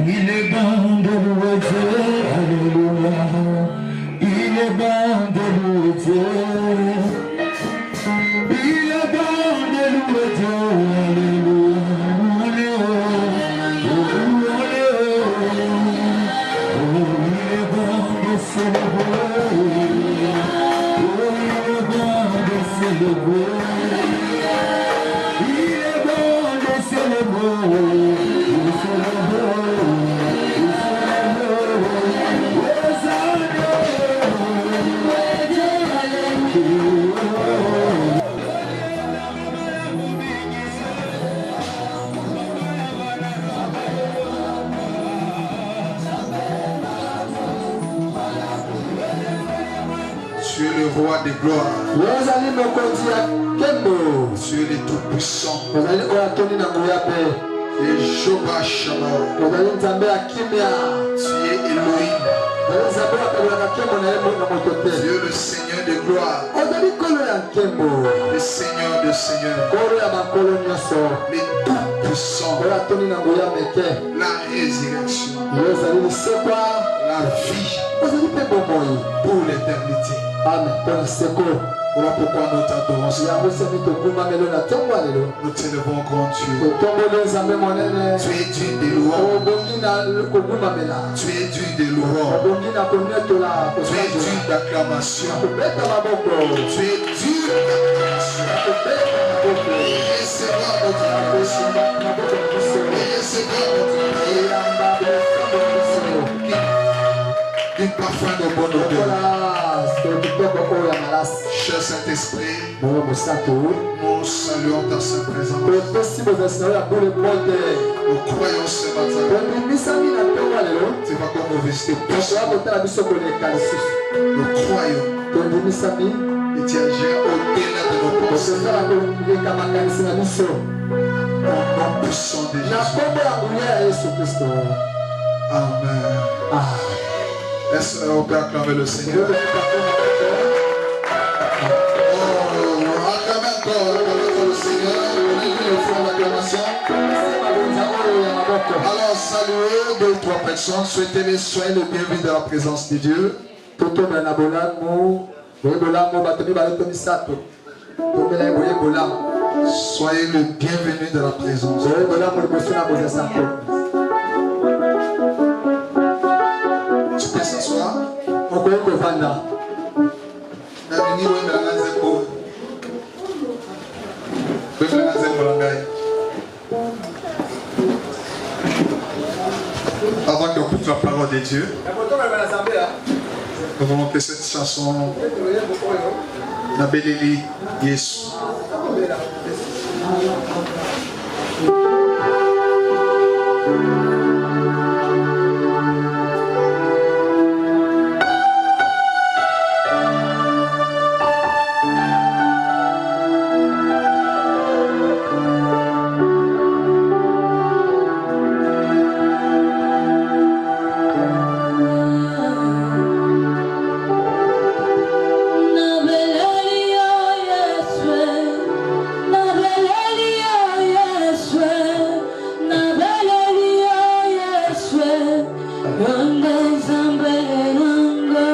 Il est bon de louer Dieu, alléluia. Il est bon de louer Dieu. Il est bon de louer Dieu, alléluia. Il est bon de célébrer. Il est bon de célébrer. Il est bon de célébrer. Tu es le roi des gloires. Tu es le tout-puissant. Et Jehovah Shalom. Tu es Elohim. Tu es le Seigneur de gloire. Le Seigneur de seigneurs. Le tout-puissant. La résurrection. La vie. Pour l'éternité. Amen. Voilà pourquoi nous t'adorons. Nous t'élevons grand Dieu. Tu es digne des louanges. Tu es digne des louanges. Tu es digne d'acclamation. Tu es digne d'acclamation. Recevons notre acclamation. Recevons notre du parfum de bonne odeur. Cher Saint-Esprit, nous saluons ta sainte présence. Nous croyons ce matin. Tu vas comme nous visiter tous. Nous croyons. Et tu agiras au-delà de nos pensées. Au nom puissant de Jésus. Amen. Est-ce qu'on peut acclamer le Seigneur? Acclamez encore le Seigneur. Alors saluez 2 ou 3 personnes. Souhaitez-les soyez le bienvenu dans la présence de Dieu. Soyez le bienvenu dans la présence de Dieu. Tu peux s'asseoir. Avant qu'on écoute la parole de Dieu, nous voulons que cette chanson Nabeleli Yesu. Donde Zamberanga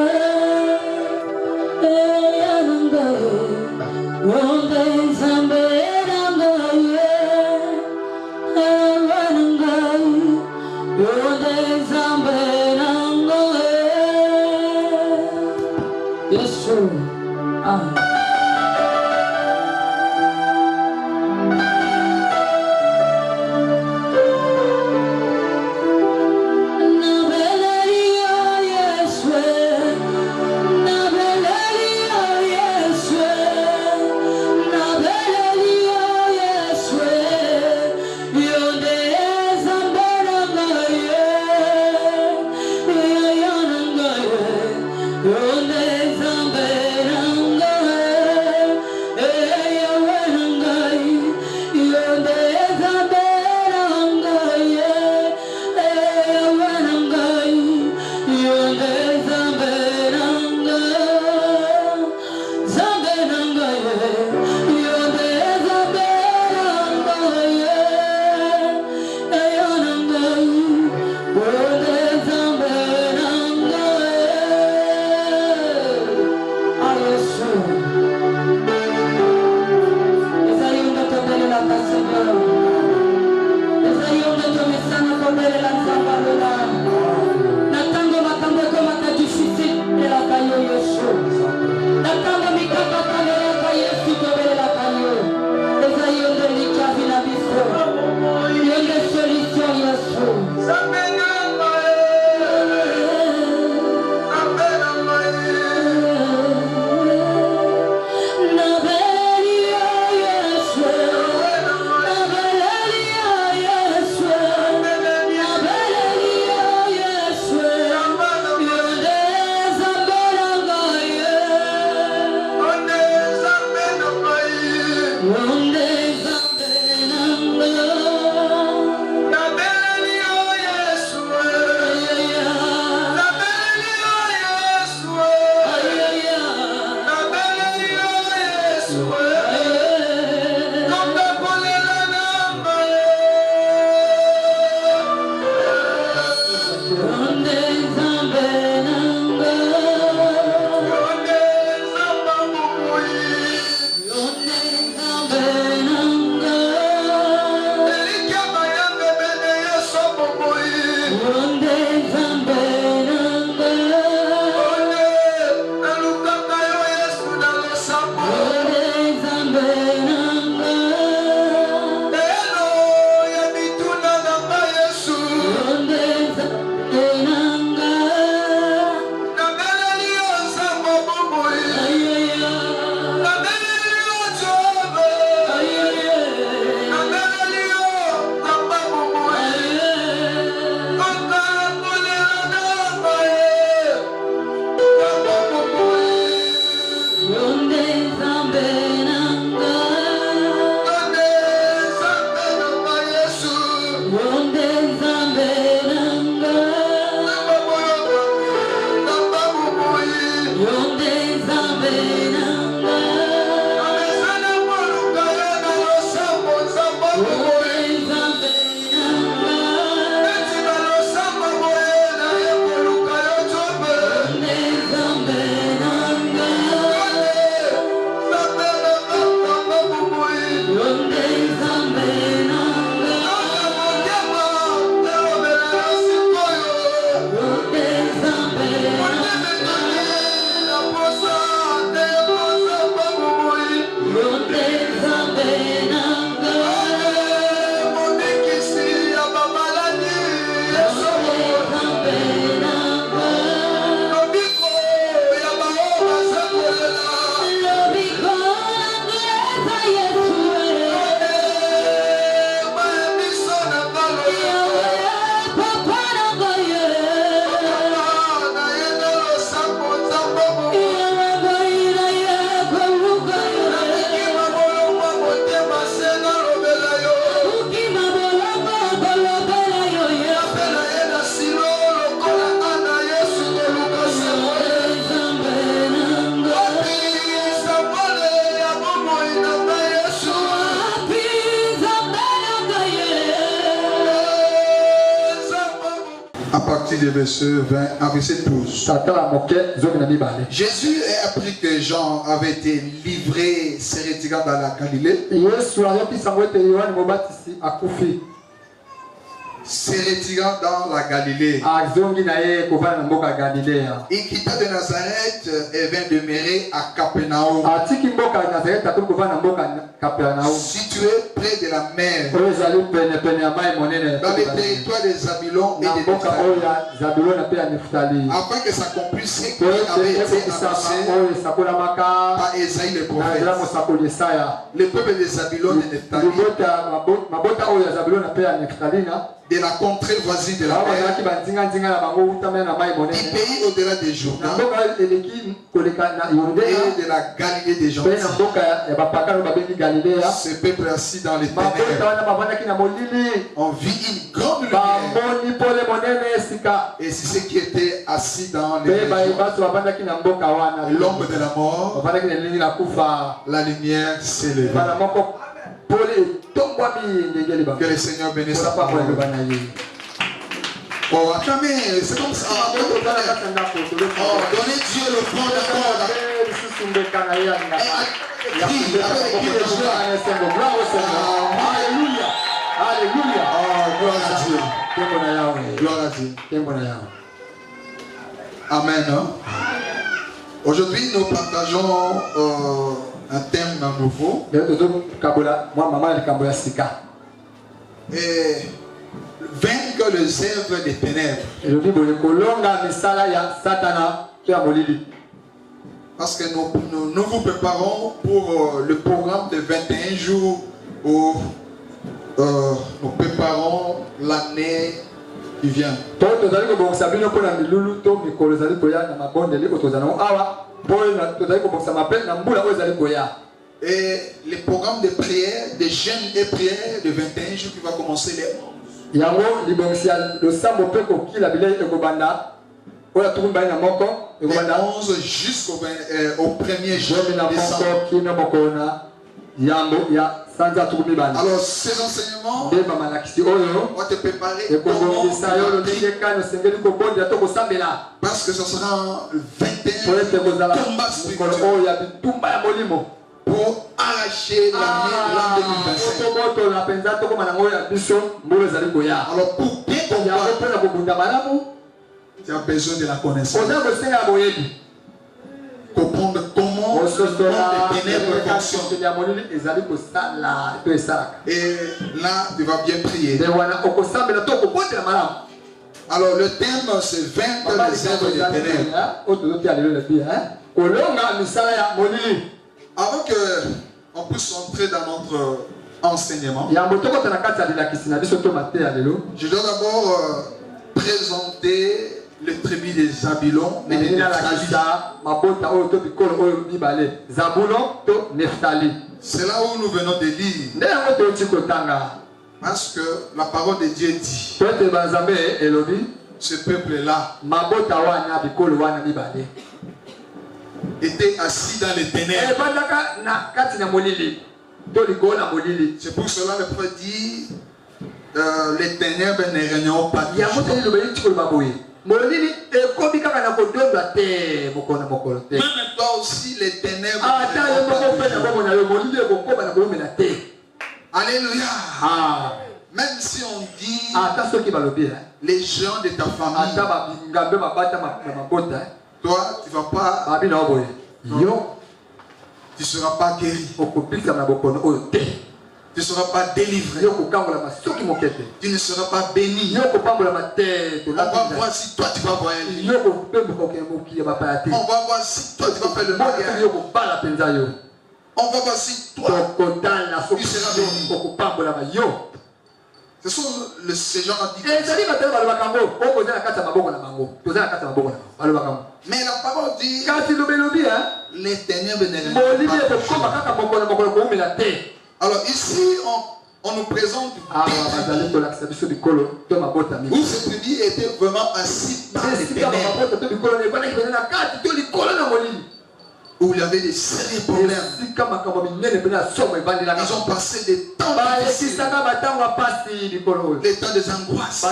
À partir du verset 20 à verset 12. Jésus a appris que Jean avait été livré, se retirant dans la Galilée. Se retirant dans la Galilée. Il quitta de Nazareth et vint demeurer à Capernaum, situé près de la mer, dans les territoires des Zabulon et des Nephtali, afin que s'accomplisse ce qui avait été annoncé par Ésaïe le prophète. Le peuple des Zabulon et des Nephtali, de la contrée voisine de la mer, du pays au-delà des Jourdain et de la Galilée des gentils. Ce peuple assis dans les ténèbres, on vit une grande lumière. Et c'est ceux qui étaient assis dans les l'ombre de la mort, la lumière s'est levée. Que le Seigneur bénisse sa parole. Oh, acclamez, c'est comme ça. Oh, donnez Dieu le front d'accord. Alléluia. Alléluia. Oh, gloire à Dieu. Gloire à Dieu. Amen. Hein? Aujourd'hui, nous partageons un thème nouveau. Et vaincre les œuvres des ténèbres. Parce que nous vous préparons pour le programme de 21 jours où nous préparons l'année qui vient. Et les programmes de prière, de jeûne et prière de 21 jours qui va commencer les 11. Les 11 jusqu'au 1er décembre. Alors ces enseignements vont te préparer parce que ce sera 21 combats spirituels pour arracher l'année 2025. Alors pour bien combattre, tu as besoin de la connaissance. Comprendre comment le monde des ténèbres fonctionne. Et là, tu vas bien prier. Alors le thème, c'est vaincre les œuvres des ténèbres. Avant qu'on puisse entrer dans notre enseignement, je dois d'abord présenter les tribus des Zabulon et des Neftali. C'est là où nous venons de lire. Parce que la parole de Dieu dit, ce peuple-là était assis dans les ténèbres. C'est pour cela que le prophète dit, les ténèbres ne régneront pas. Même toi aussi, les ténèbres. Alléluia. Même si on dit les gens de ta famille, toi, tu ne vas pas. Tu ne seras pas guéri. Tu ne seras pas délivré. Tu ne seras pas béni. On va voir si toi tu vas voyager. On va voir si toi tu vas faire le mariage. On va voir si toi tu seras béni. Ce sont ces gens qui disent. Mais la parole dit les ténèbres ne pas. Alors ici, on nous présente où ces tribus étaient vraiment assis dans les ténèbres. Où il y avait des sérieux problèmes. Ils ont passé des temps difficiles. Les temps des angoisses.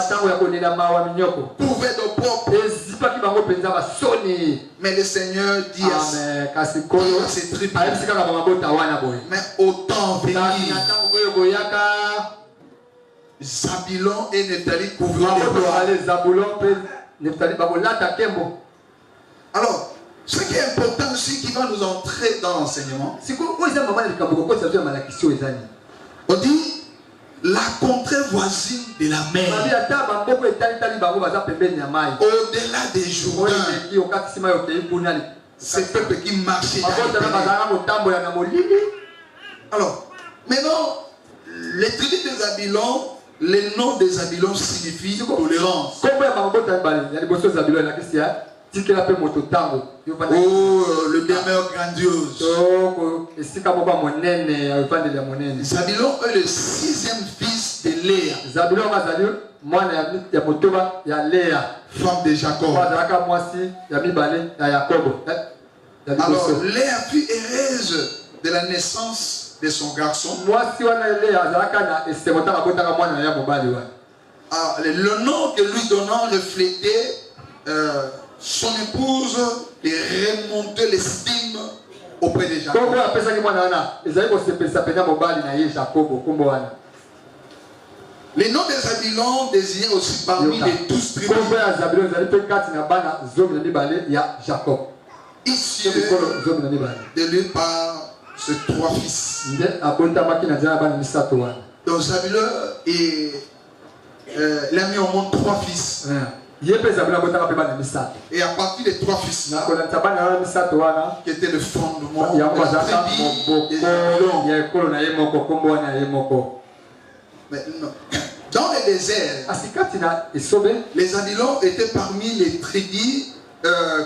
Pouvaient d'opprobre. Mais le Seigneur dit à ces tribus, mais autant venir Zabulon et Neftali couvrir les bras. Alors, ce qui est important aussi, qui va nous entrer dans l'enseignement, on dit la contrée voisine de la mer, au-delà des Jourdains, c'est le peuple qui marchait dans les ténèbres. Alors, maintenant, les tribus des Zabulon, le nom des Zabulon signifie tolérance. Oh, le demeure grandiose. Zabulon est le 6e fils de Léa, femme de Jacob. Alors, Léa fut heureuse de la naissance de son garçon. Le nom que lui donnant reflétait son épouse et remontait l'estime auprès de Jacob. Les noms des Zabulon désignent aussi parmi les 12 tribus. Ici, de par ces 3 fils. Donc Zabulon il a mis au monde 3 fils. Et à partir des 3 fils là, qui était le fondement de la tribu des Zabulon. Maintenant, dans le désert, les Zabulon étaient parmi les tribus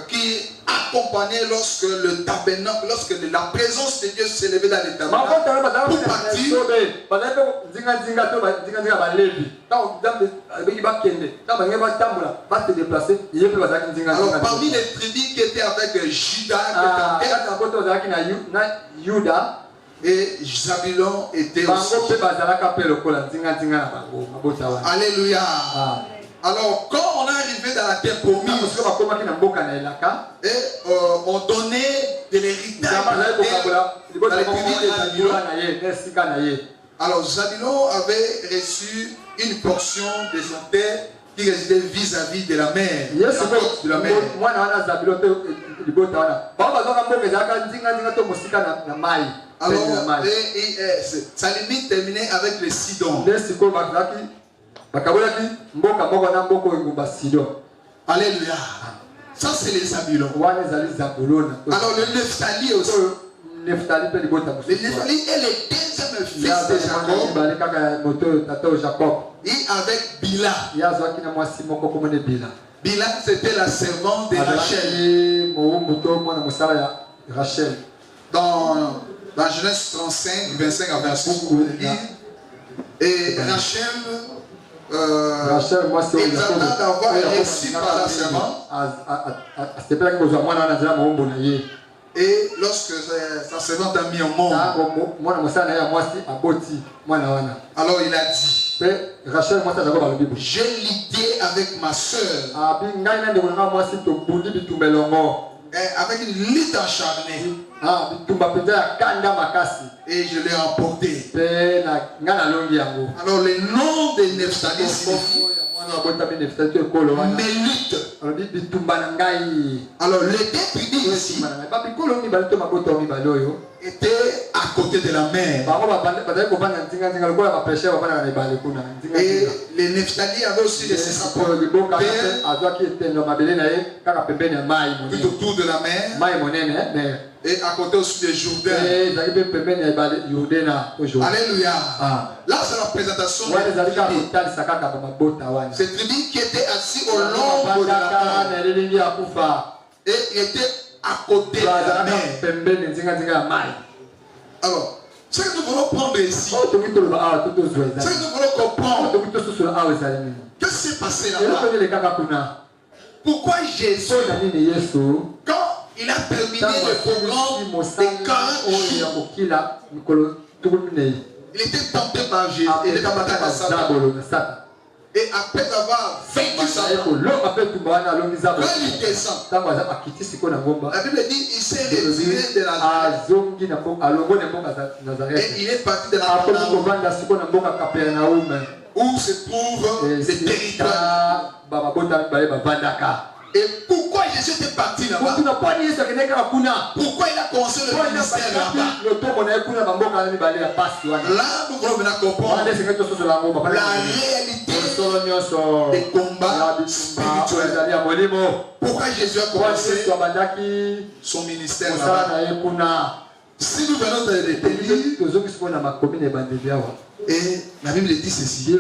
qui accompagnaient lorsque le tabernacle, lorsque la présence de Dieu s'élevait dans le tabernacle pour partir. Alors parmi les tribus qui étaient avec Juda et Zabulon était aussi. Alléluia. Alors, quand on est arrivé dans la terre promise, et on donnait de l'héritage dans les tribus de Zabulon. Alors, Zabulon avait reçu une portion de son terre qui résidait vis-à-vis de la mer. De la mer. Alors, sa limite terminait avec les Sidon. Alléluia. Ça, c'est les Zabulon. Alors, le Nephtali aussi. Le Nephtali est le deuxième fils de Jacob. Et avec Bila. Bila, c'était la servante de Rachel. Dans Genèse 35, 25 à 26, vous pouvez lire. Et Rachel exalta d'avoir réussi par la servante. Et lorsque sa servante a mis au monde, alors il a dit, j'ai lutté avec ma soeur, avec une lutte acharnée, et je l'ai emporté. Alors le nom de Nephtali signifie mes luttes. Alors les deux tribus ici étaient à côté de la mer. Et les Nephtali avaient aussi laissé sa propre tout autour de la mer. Et à côté aussi des Jourdain. Alléluia. Là, c'est la présentation de ces tribus qui étaient assis au long de la mer. Et ils étaient à côté de la mer. Alors, ce que nous voulons prendre ici, ce que nous voulons comprendre, qu'est-ce qui s'est passé là-bas? Pourquoi Jésus, quand il a terminé le programme des 40 jours, il était tenté par Jésus, il était tenté par Satan. Et après avoir vaincu Satan, quand il descend, la Bible dit il s'est retiré de Nazareth. Et il est parti de la Capernaum, où se trouve le territoire. Et pourquoi Jésus était parti là-bas? Pourquoi il a commencé le ministère là-bas? Là, nous voulons maintenant comprendre la réalité des combats spirituels. Pourquoi Jésus a commencé son ministère là-bas? Si nous venons dans les pays, et la Bible dit ceci.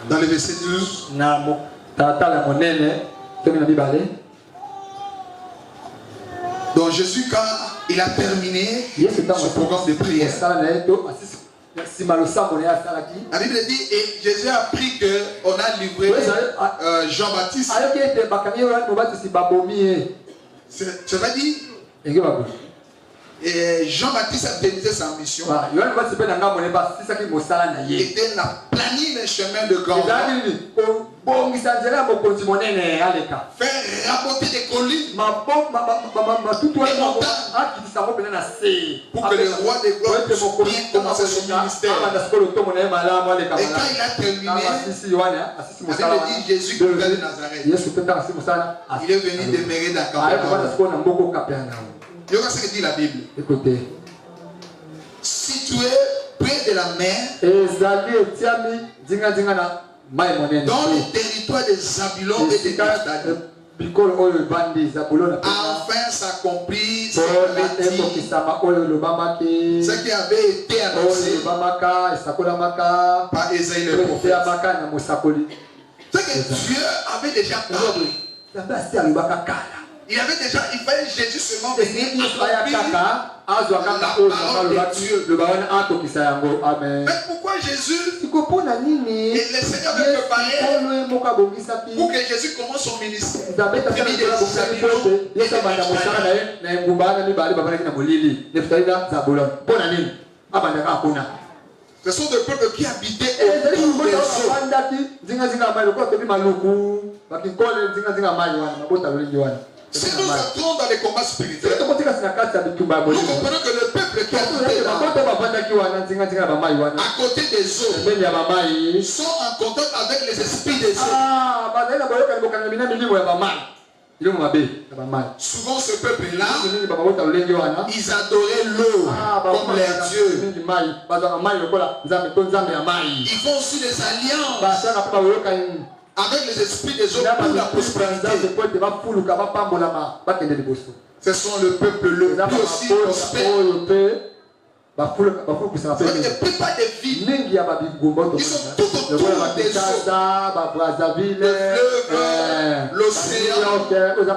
Dans le verset 12. Donc Jésus, quand il a terminé son programme de prière, la Bible dit, et Jésus a appris qu'on a livré Jean-Baptiste. Ça veut dire, Et Jean-Baptiste a débuté sa mission. Il était Il a planifié les chemins de grand. Faire raboter des collines. Pour que le roi des gloires puisse bien commencer son ministère. Et quand il a terminé, avec dit Jésus qui vient de Nazareth, il est venu demeurer dans Capernaum. Il y a ce que dit la Bible. Écoutez. Situé près de la mer, dans le territoire de Zabulon et de Naphtali, enfin s'accomplit ce qui avait été annoncé par Ésaïe le prophète. Ce que Dieu avait déjà parlé. Il fallait Jésus seulement venir accomplir la parole de Dieu. Mais pourquoi Jésus et le Seigneur veut préparer pour que Jésus commence son ministère? Ce sont des peuples qui habitaient autour des eaux. Si nous entrons dans les combats spirituels, nous comprenons que le peuple qui habitait là, à côté des eaux, sont en contact avec les esprits des eaux. Souvent ce peuple-là, ils adoraient l'eau comme leur Dieu. Ils font aussi des alliances avec les esprits des eaux pour la prospérité. Ce sont le peuple le plus aussi prospère. La plupart des villes, ils sont tout autour des eaux. Le fleuve, l'océan. Mais la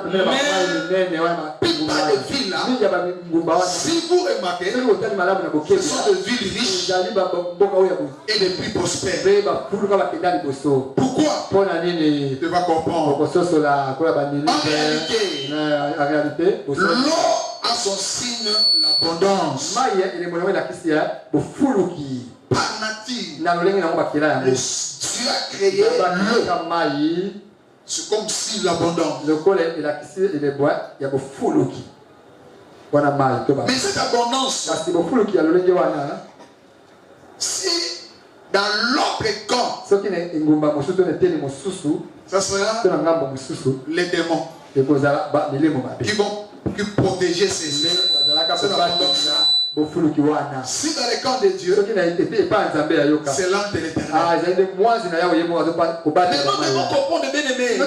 plupart des villes là, si vous remarquez, ce sont des villes riches et les plus prospères. Pourquoi? Tu vas comprendre. En réalité, l'eau a son signe l'abondance. Par nature, Dieu a créé l'eau. C'est comme si l'abondance. Mais cette abondance, si dans l'autre camp, ça sera les démons qui vont protéger ces êtres. Si dans les camps de Dieu, c'est l'âme de l'Éternel. Mais nous devons comprendre, bien-aimés,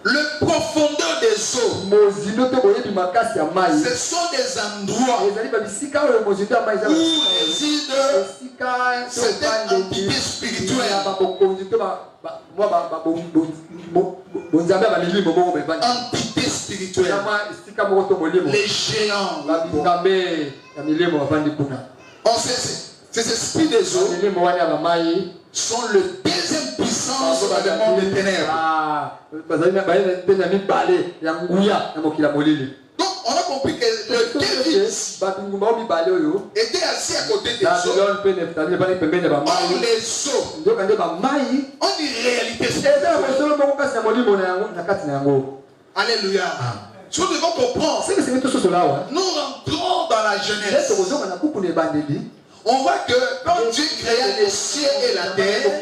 le profondeur des eaux, ce sont des endroits où résident certaines entités spirituelles. Entités spirituelles. Les géants. Ces esprits des eaux sont le deuxième puissance dans le monde des ténèbres. Donc on a compris que le David était assis à côté des eaux. Or les eaux ont une réalité spirituelle. Alléluia. Si nous devons comprendre, nous rentrons dans la jeunesse. On voit que quand Dieu créa les cieux et la terre,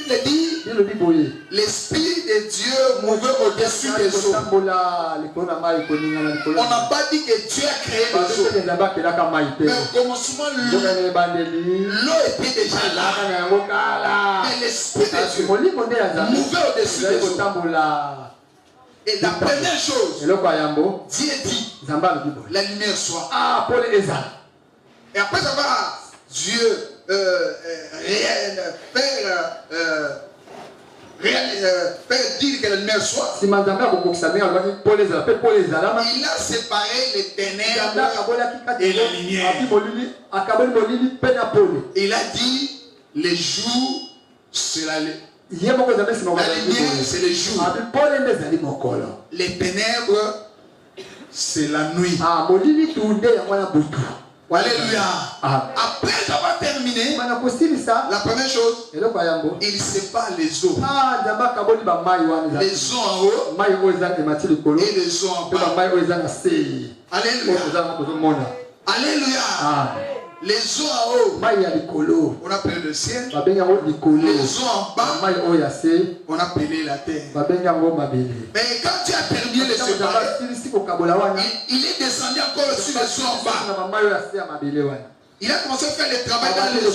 la Bible dit l'Esprit de Dieu mouvait au-dessus des eaux. On n'a pas dit que Dieu a créé les eaux. Mais au commencement, l'eau était déjà là. Mais l'Esprit de Dieu mouvait au-dessus des eaux. Et la première chose, Dieu dit la lumière soit. Et après avoir Dieu faire dire que la lumière soit, il a séparé les ténèbres et la lumière. Il a dit les jours, c'est la lumière. c'est le jour. Les ténèbres, c'est la nuit. Alléluia. Après avoir terminé, la première chose, il sépare les eaux. Les eaux en haut et les eaux en bas. Alléluia. Alléluia. Les eaux en haut, on appelle le ciel. Les eaux en bas, on appelait la terre. Mais quand tu as terminé de les séparer, il est descendu encore sur les eaux en bas. Il a commencé à faire le travail dans les eaux.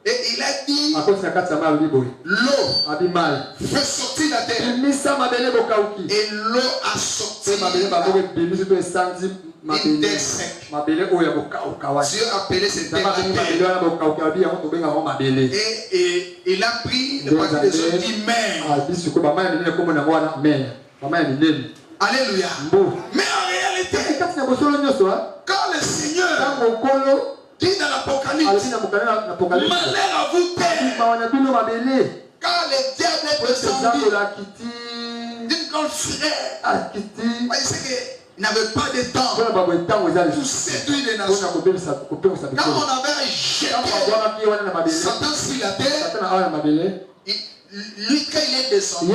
Et il a dit, l'eau fait sortir la terre. Et l'eau a sorti une terre sec. Dieu a appelé cette terre la terre. Et il a pris le parti des eaux qui mer. Alléluia. Mais en réalité, quand le Seigneur dit dans l'Apocalypse, malheur à vous terre, quand le diable est descendu d'une grande fureur, il n'avait pas de temps pour séduire les nations. Quand on avait jeté Satan sur la terre, lui, quand il est descendu,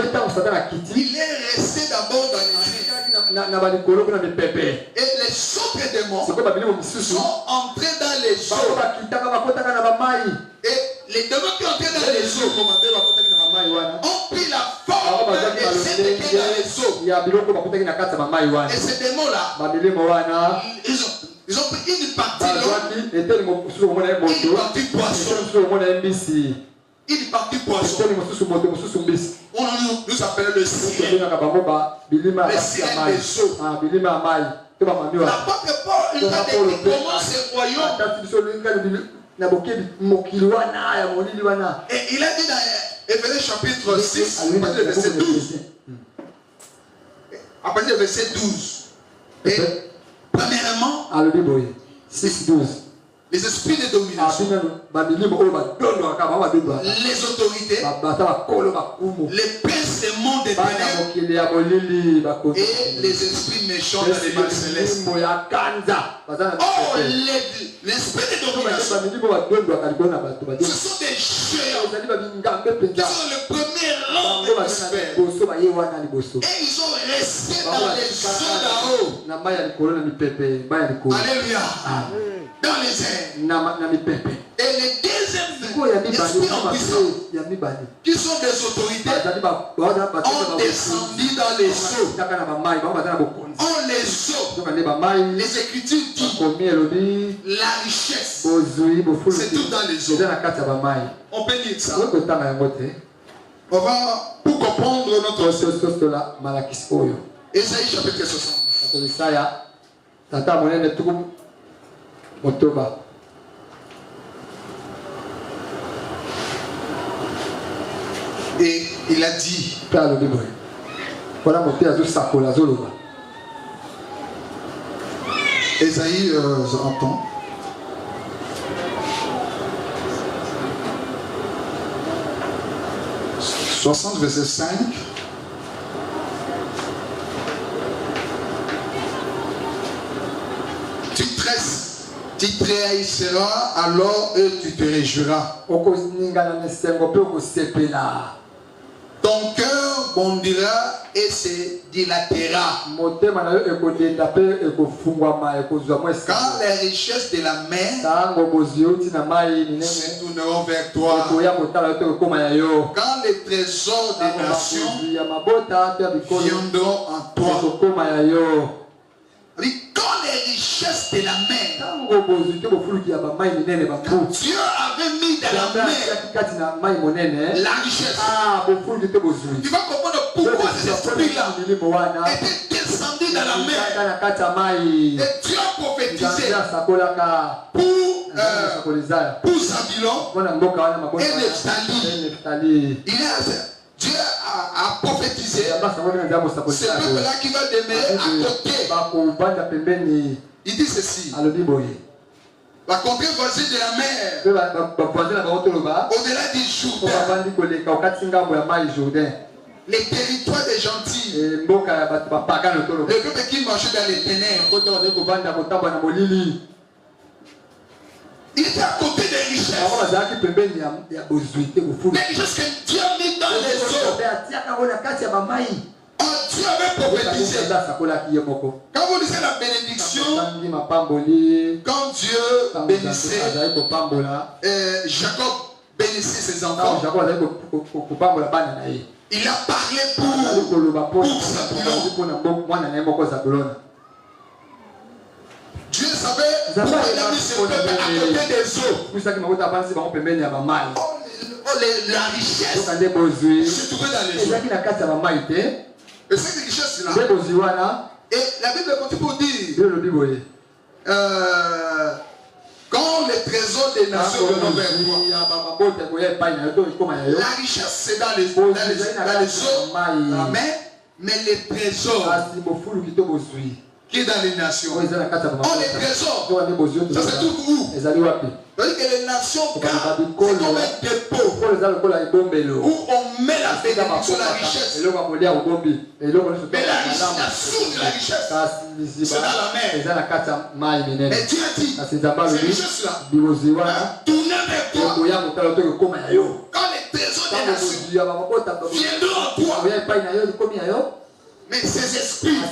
il est resté d'abord dans les cieux. Et les autres démons sont entrés dans les eaux. Et les démons qui sont entrés dans les eaux ont pris la forme et s'étaient dans les eaux. Et ces démons-là, ils ont pris une partie l'homme, une partie poisson. Il partit poisson. On nous appelle le ciel. Le ciel des eaux. L'apôtre Paul nous a dit comment ce royaume. Et il a dit dans Éphésiens chapitre 6, à partir du verset 12. À partir du verset 12. Et premièrement, 6-12. les esprits de domination, les autorités, les princes des mondes des ténèbres et les esprits méchants dans les balles célestes. Oh, l'esprit de domination, ce sont des géants qui sont le premier rang des prospères. Et ils ont resté dans les eaux d'en haut. Alléluia. Dans les airs. Et les deuxièmes esprits en puissance, qui sont des autorités, ont descendu dans les eaux. On les eaux. Les Écritures disent la richesse. C'est tout dans les eaux. On peut lire ça. On va, pour comprendre notre Ésaïe chapitre 60. Et il a dit, Ésaïe, j'entends. « 60 verset 5. Tu trahisseras alors et tu te réjouiras. Ton cœur bondira et se dilatera. Quand les richesses de la mer se tourneront vers toi. Quand les trésors des nations viendront en toi. Quand les richesses de la mer, Dieu avait mis dans la mer la richesse. Tu vas comprendre pourquoi ces esprits-là étaient descendus dans la mer. Et Dieu a prophétisé pour Zabulon et Nephtali. Dieu a prophétisé ce peuple-là qui va demeurer à côté. Il dit ceci. La contrée voisine de la mer. Au-delà du Jourdain. Les territoires des gentils. Le peuple qui marchait dans les ténèbres. Il était à côté des richesses. Les richesses que Dieu a mis dans les eaux. Oh, Dieu avait prophétisé. Quand vous lisez la bénédiction, quand Dieu bénissait, Jacob bénissait ses enfants. Il a parlé pour Zabulon. Dieu savait pourquoi il a mis ce peuple à côté des eaux. La richesse se trouvait dans les eaux. Et cette richesse-là, et la Bible continue pour dire, quand les trésors des nations reviennent vers toi, la richesse c'est dans les eaux, mais les trésors qui est dans les nations. Oh, les trésors, ça se trouve où? C'est-à-dire que les nations gardent, c'est comme un dépôt où on met la bénédiction, la richesse. Mais la source de la richesse, c'est dans la mer. Mais Dieu a dit, ces richesses-là, tournez vers toi. Quand les trésors des nations viendront en toi, mais ces esprits ont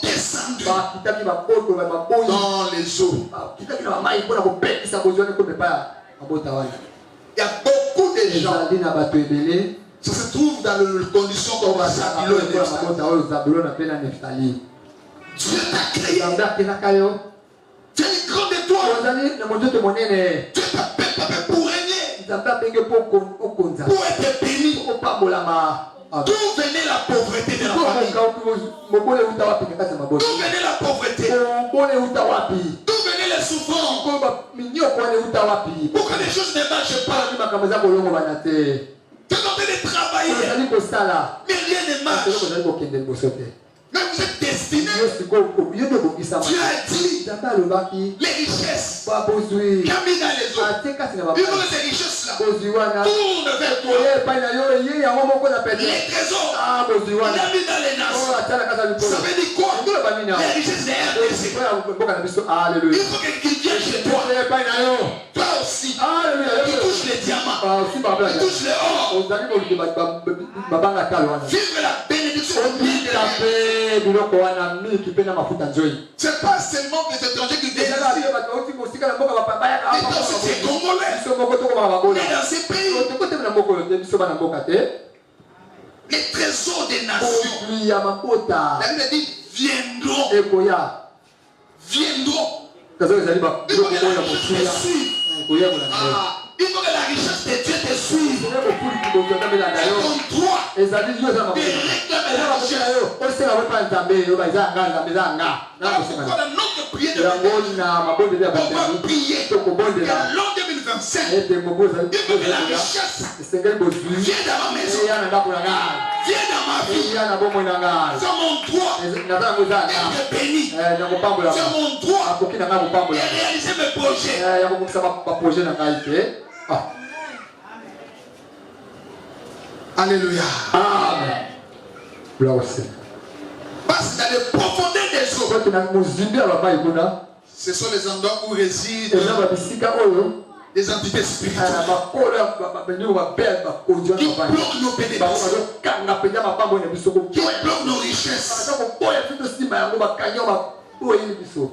descendu dans les eaux. Il y a beaucoup de gens. Ça se trouve dans les conditions comme Zabulon et Neftali. Dieu t'a créé. Tu es une grande étoile. Dieu t'appelle pour régner. Pour être béni. D'où venait la pauvreté de la famille? D'où venait la pauvreté? D'où venaient les souffrances? Pourquoi les choses ne marchent pas? Tu es en train de travailler, mais rien ne marche. Mais vous êtes destiné. Dieu a dit les richesses qui a mis dans les eaux. Il faut que ces richesses-là tournent vers toi. Les trésors qu'il a mis dans les nations. Ça veut dire quoi? Les richesses de RDC. Il faut qu'ils viennent chez toi. Toi aussi. Qui touche les diamants. Qui touche les or. Vive la bénédiction de c'est pas seulement des étrangers qui viennent ici. Et toi aussi tu es congolais. Mais dans ces pays, les trésors des nations, la Bible dit viendront. Viendront. Il faut que la richesse de Dieu te suive. Et comme toi, de réclamer la richesse. Voilà pourquoi dans notre prière de on va prier que l'an 2025, il faut que la richesse vienne dans ma maison, vienne dans ma vie, sur mon droit, être béni, sur mon droit, et réaliser mes projets. Alléluia. Amen. Parce que dans les profondeurs des eaux, ce sont les endroits où résident des entités spirituelles qui bloquent nos bénéfices, qui bloquent nos richesses.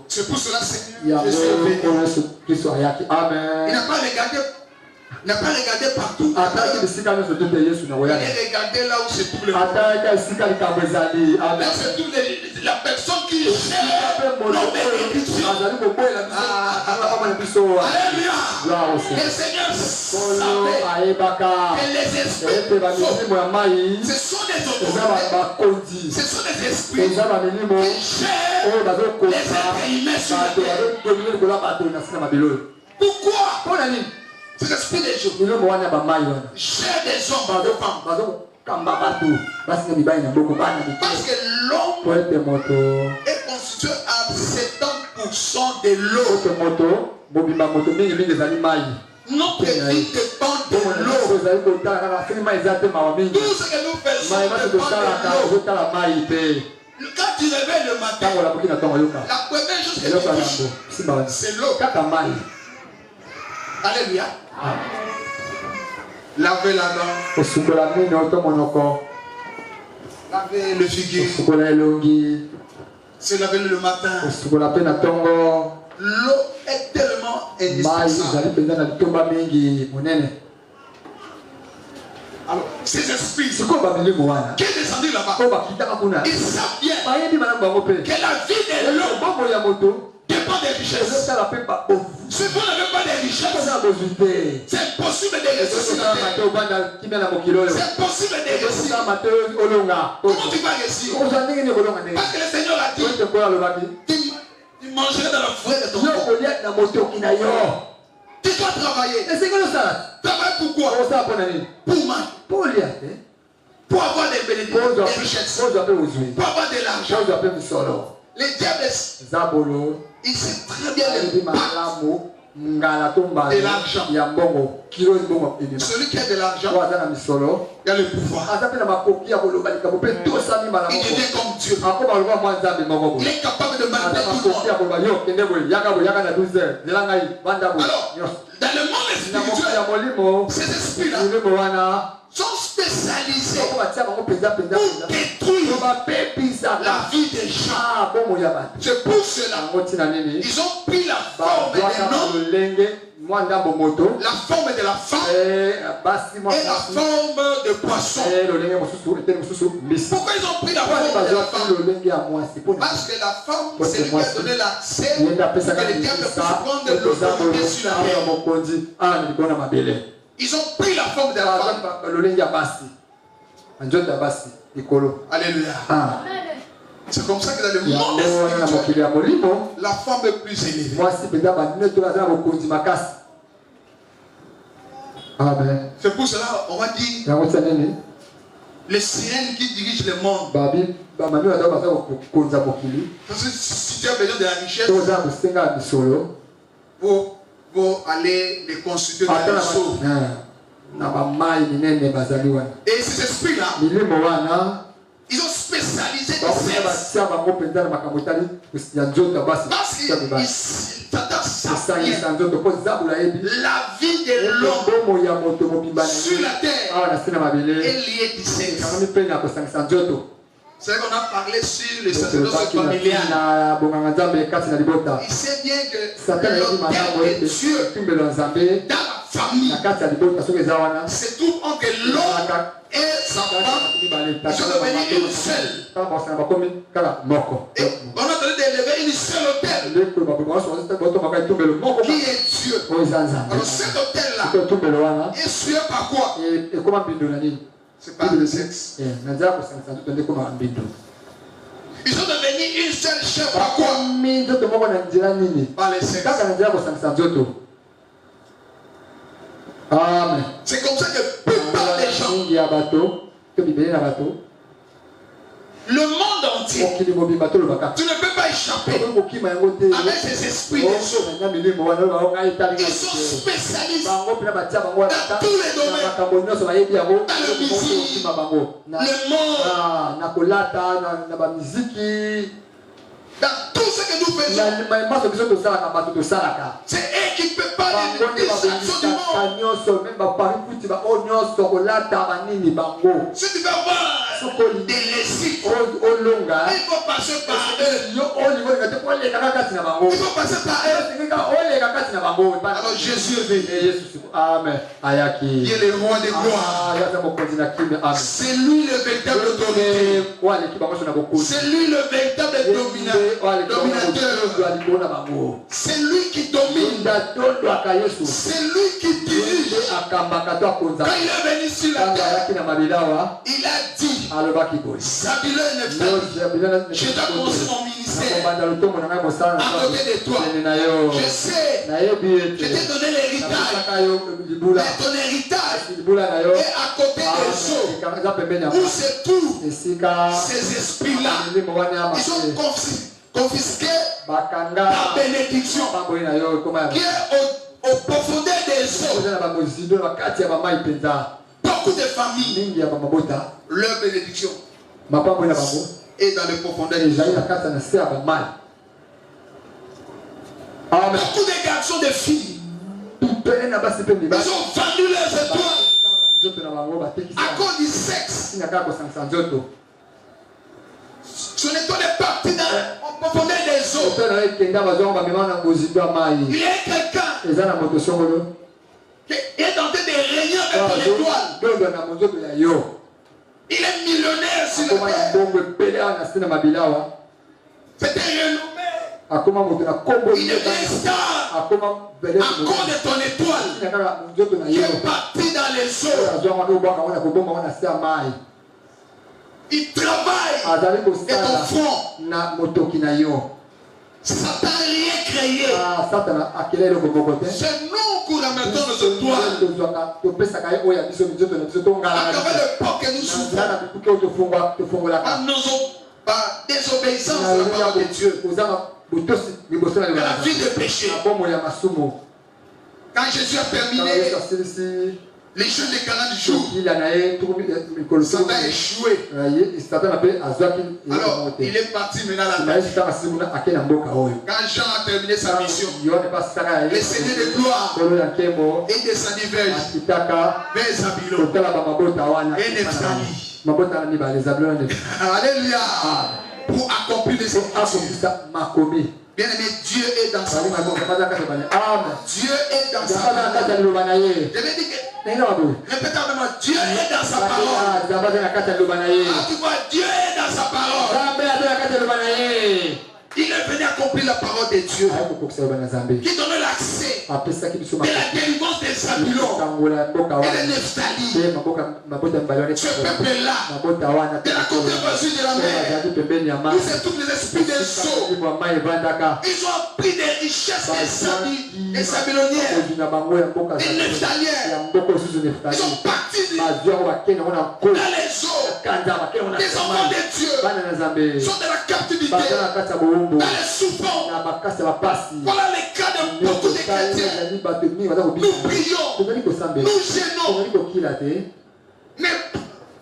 C'est pour cela, Seigneur, je suis venu. Il n'a pas regardé partout. Il a regardé là où se trouve le monde. Là où se trouve la personne qui cherche nos bénédictions. Alléluia. Le Seigneur savait que les esprits, ce sont des autorités. Ce sont des esprits qui cherchent les êtres humains sur la terre. Pourquoi? C'est l'esprit des jours. Cher des hommes et des femmes. Parce que l'homme est constitué à 70% de l'eau. Notre vie dépend de l'eau. Tout ce que nous faisons dépend de l'eau. Quand tu réveilles le matin, la première chose que tu touches, c'est l'eau. Alléluia. Laver la dent. Laver le figuier. Se laver le matin. L'eau est tellement indispensable. Alors, ces esprits qui est descendu là-bas, ils savent bien que la vie de l'eau dépend des richesses. Si vous n'avez pas de richesses, c'est impossible de réussir sur la terre. C'est impossible de réussir. Comment tu vas réussir? Parce que le Seigneur a dit, tu mangerais dans la forêt de ton corps. Tu dois travailler. Travailler pourquoi? Pour moi. Pour avoir des bénédictions, des richesses. Pour avoir de l'argent. Les diables, il sait très bien les parts de l'argent. Celui qui a de l'argent, il a le pouvoir. Il devient comme Dieu. Il est capable de manipuler tout le monde. Alors, dans le monde spirituel, ces esprits-là sont spécialisés pour détruire la vie des gens. C'est pour cela ils ont pris la forme des hommes, la forme de la femme et la forme de poisson. Pourquoi ils ont pris la forme de la femme? Parce que la femme, c'est lui qui a donné l'accès pour que les diables puissent prendre de l'autorité sur la terre. Ils ont pris la forme de la femme. Alléluia. C'est comme ça que dans le monde spirituel, la femme est plus élevée. Amen. C'est pour cela on va dire les sirènes qui dirigent le monde. Parce que si tu as besoin de la richesse, pour aller les consulter dans les seaux. Et ces esprits-là, ils ont spécialisé des sexes. Parce qu'ils la vie de l'homme sur la terre est liée du sexe. C'est vrai qu'on a parlé sur le sacerdoce familial. Il sait bien que l'autel de Dieu dans la famille se trouve entre l'homme et sa femme. Ils sont devenus une seule. Et on a donné d'élever une seule autel qui est Dieu. Alors cet autel-là est suivi par quoi? C'est pas le sexe. Ils sont devenus une seule chair par quoi? Par le sexe. Amen. C'est comme ça que la plupart des gens, le monde entier, tu ne peux pas échapper avec ces esprits des choses. Ils sont spécialistes dans tous les domaines. Dans le musique, le monde, dans tout ce que nous faisons. C'est eux qui préparent les actions du monde. Si tu veux voir des récits, il faut passer par eux. Il faut passer par eux. Alors Jésus est venu. Amen. Il est le roi des gloires. C'est lui le véritable autorité. C'est lui le véritable dominateur. C'est lui qui domine. C'est lui qui dirige. Quand il est venu sur la terre, il a dit, Zabulon et Nephtali, je dois commencer mon ministère à côté de toi. Je sais, je t'ai donné l'héritage. Mais ton héritage est à côté des eaux. Où se trouvent ces esprits-là? Ils ont confisqué ta bénédiction qui est au profondeur des eaux. Beaucoup de familles, leur bénédiction est dans les profondeurs des eaux. Beaucoup de garçons, de filles, ils ont vendu leurs étoiles à cause du sexe. Ce n'est pas des parties dans les profondeurs des eaux. Il y a quelqu'un qui est en train de régner avec ton étoile. Il est millionnaire sur la terre. C'est un renommé. Il est star à cause de ton étoile qui est parti dans les eaux. Il travaille et ton front. Satan n'a rien créé. C'est nous qui remettons nos étoiles. À travers le port que nous souffrons. Par désobéissance à la parole de Dieu. De la vie de péché. Quand Jésus a terminé les jeux de 40 jours, Satan a échoué. Alors, il est parti maintenant à la terre. Quand Jean a terminé sa mission, le Seigneur de gloire est descendu vers Zabulon et Nephtali. Alléluia. Pour accomplir les Écritures. Bien aimé, Dieu est dans sa main. Dieu est dans sa main. Je vais dire que, répétez avec moi, Dieu est dans sa parole. Tu vois, Dieu est dans sa parole. Il est venu accomplir la parole de Dieu qui donne l'accès de la délivrance des Zabulon et de Nephtali. Ce peuple-là, de la contrepartie de la mer, où c'est tous les esprits des eaux. Ils ont pris des richesses des Zabuloniens, des Nephtaliens. Ils sont partis dans les eaux. Des enfants de Dieu sont de la captivité, dans les souffrances. Voilà les cas de beaucoup de chrétiens. Nous prions, nous gênons, mais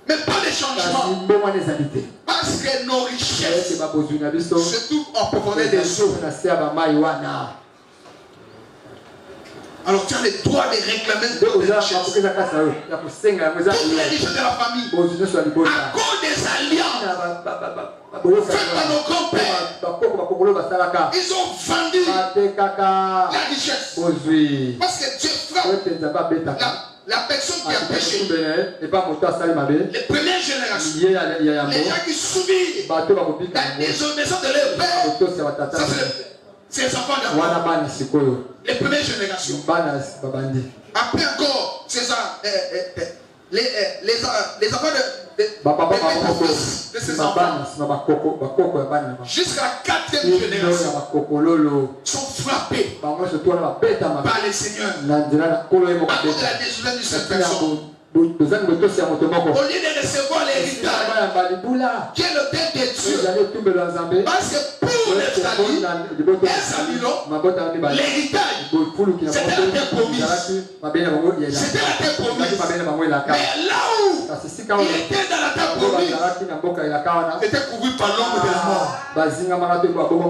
pas de changement. Parce que nos richesses se trouvent en profondeur des eaux. Alors tu as le droit de réclamer toutes les richesses. Toutes les richesses de la famille. À cause des alliances faites par nos grands-pères. Ils ont vendu la richesse. Parce que Dieu frappe la personne qui a péché. Les premières générations. Les gens qui subissent la désobéissance de leur père. Ça c'est les enfants d'Abraham. Les premières générations. Après encore, c'est ça. Les enfants de ces enfants. Jusqu'à la 4e génération sont frappés par les seigneurs. À cause de la désobéissance de cette personne. Au lieu de recevoir l'héritage qui est le thème de Dieu, parce que pour Nephtali et Zabulon, l'héritage c'était la terre promise. C'était la terre promise. Mais là où il était dans la terre promise, c'était couvert par l'ombre de la mort.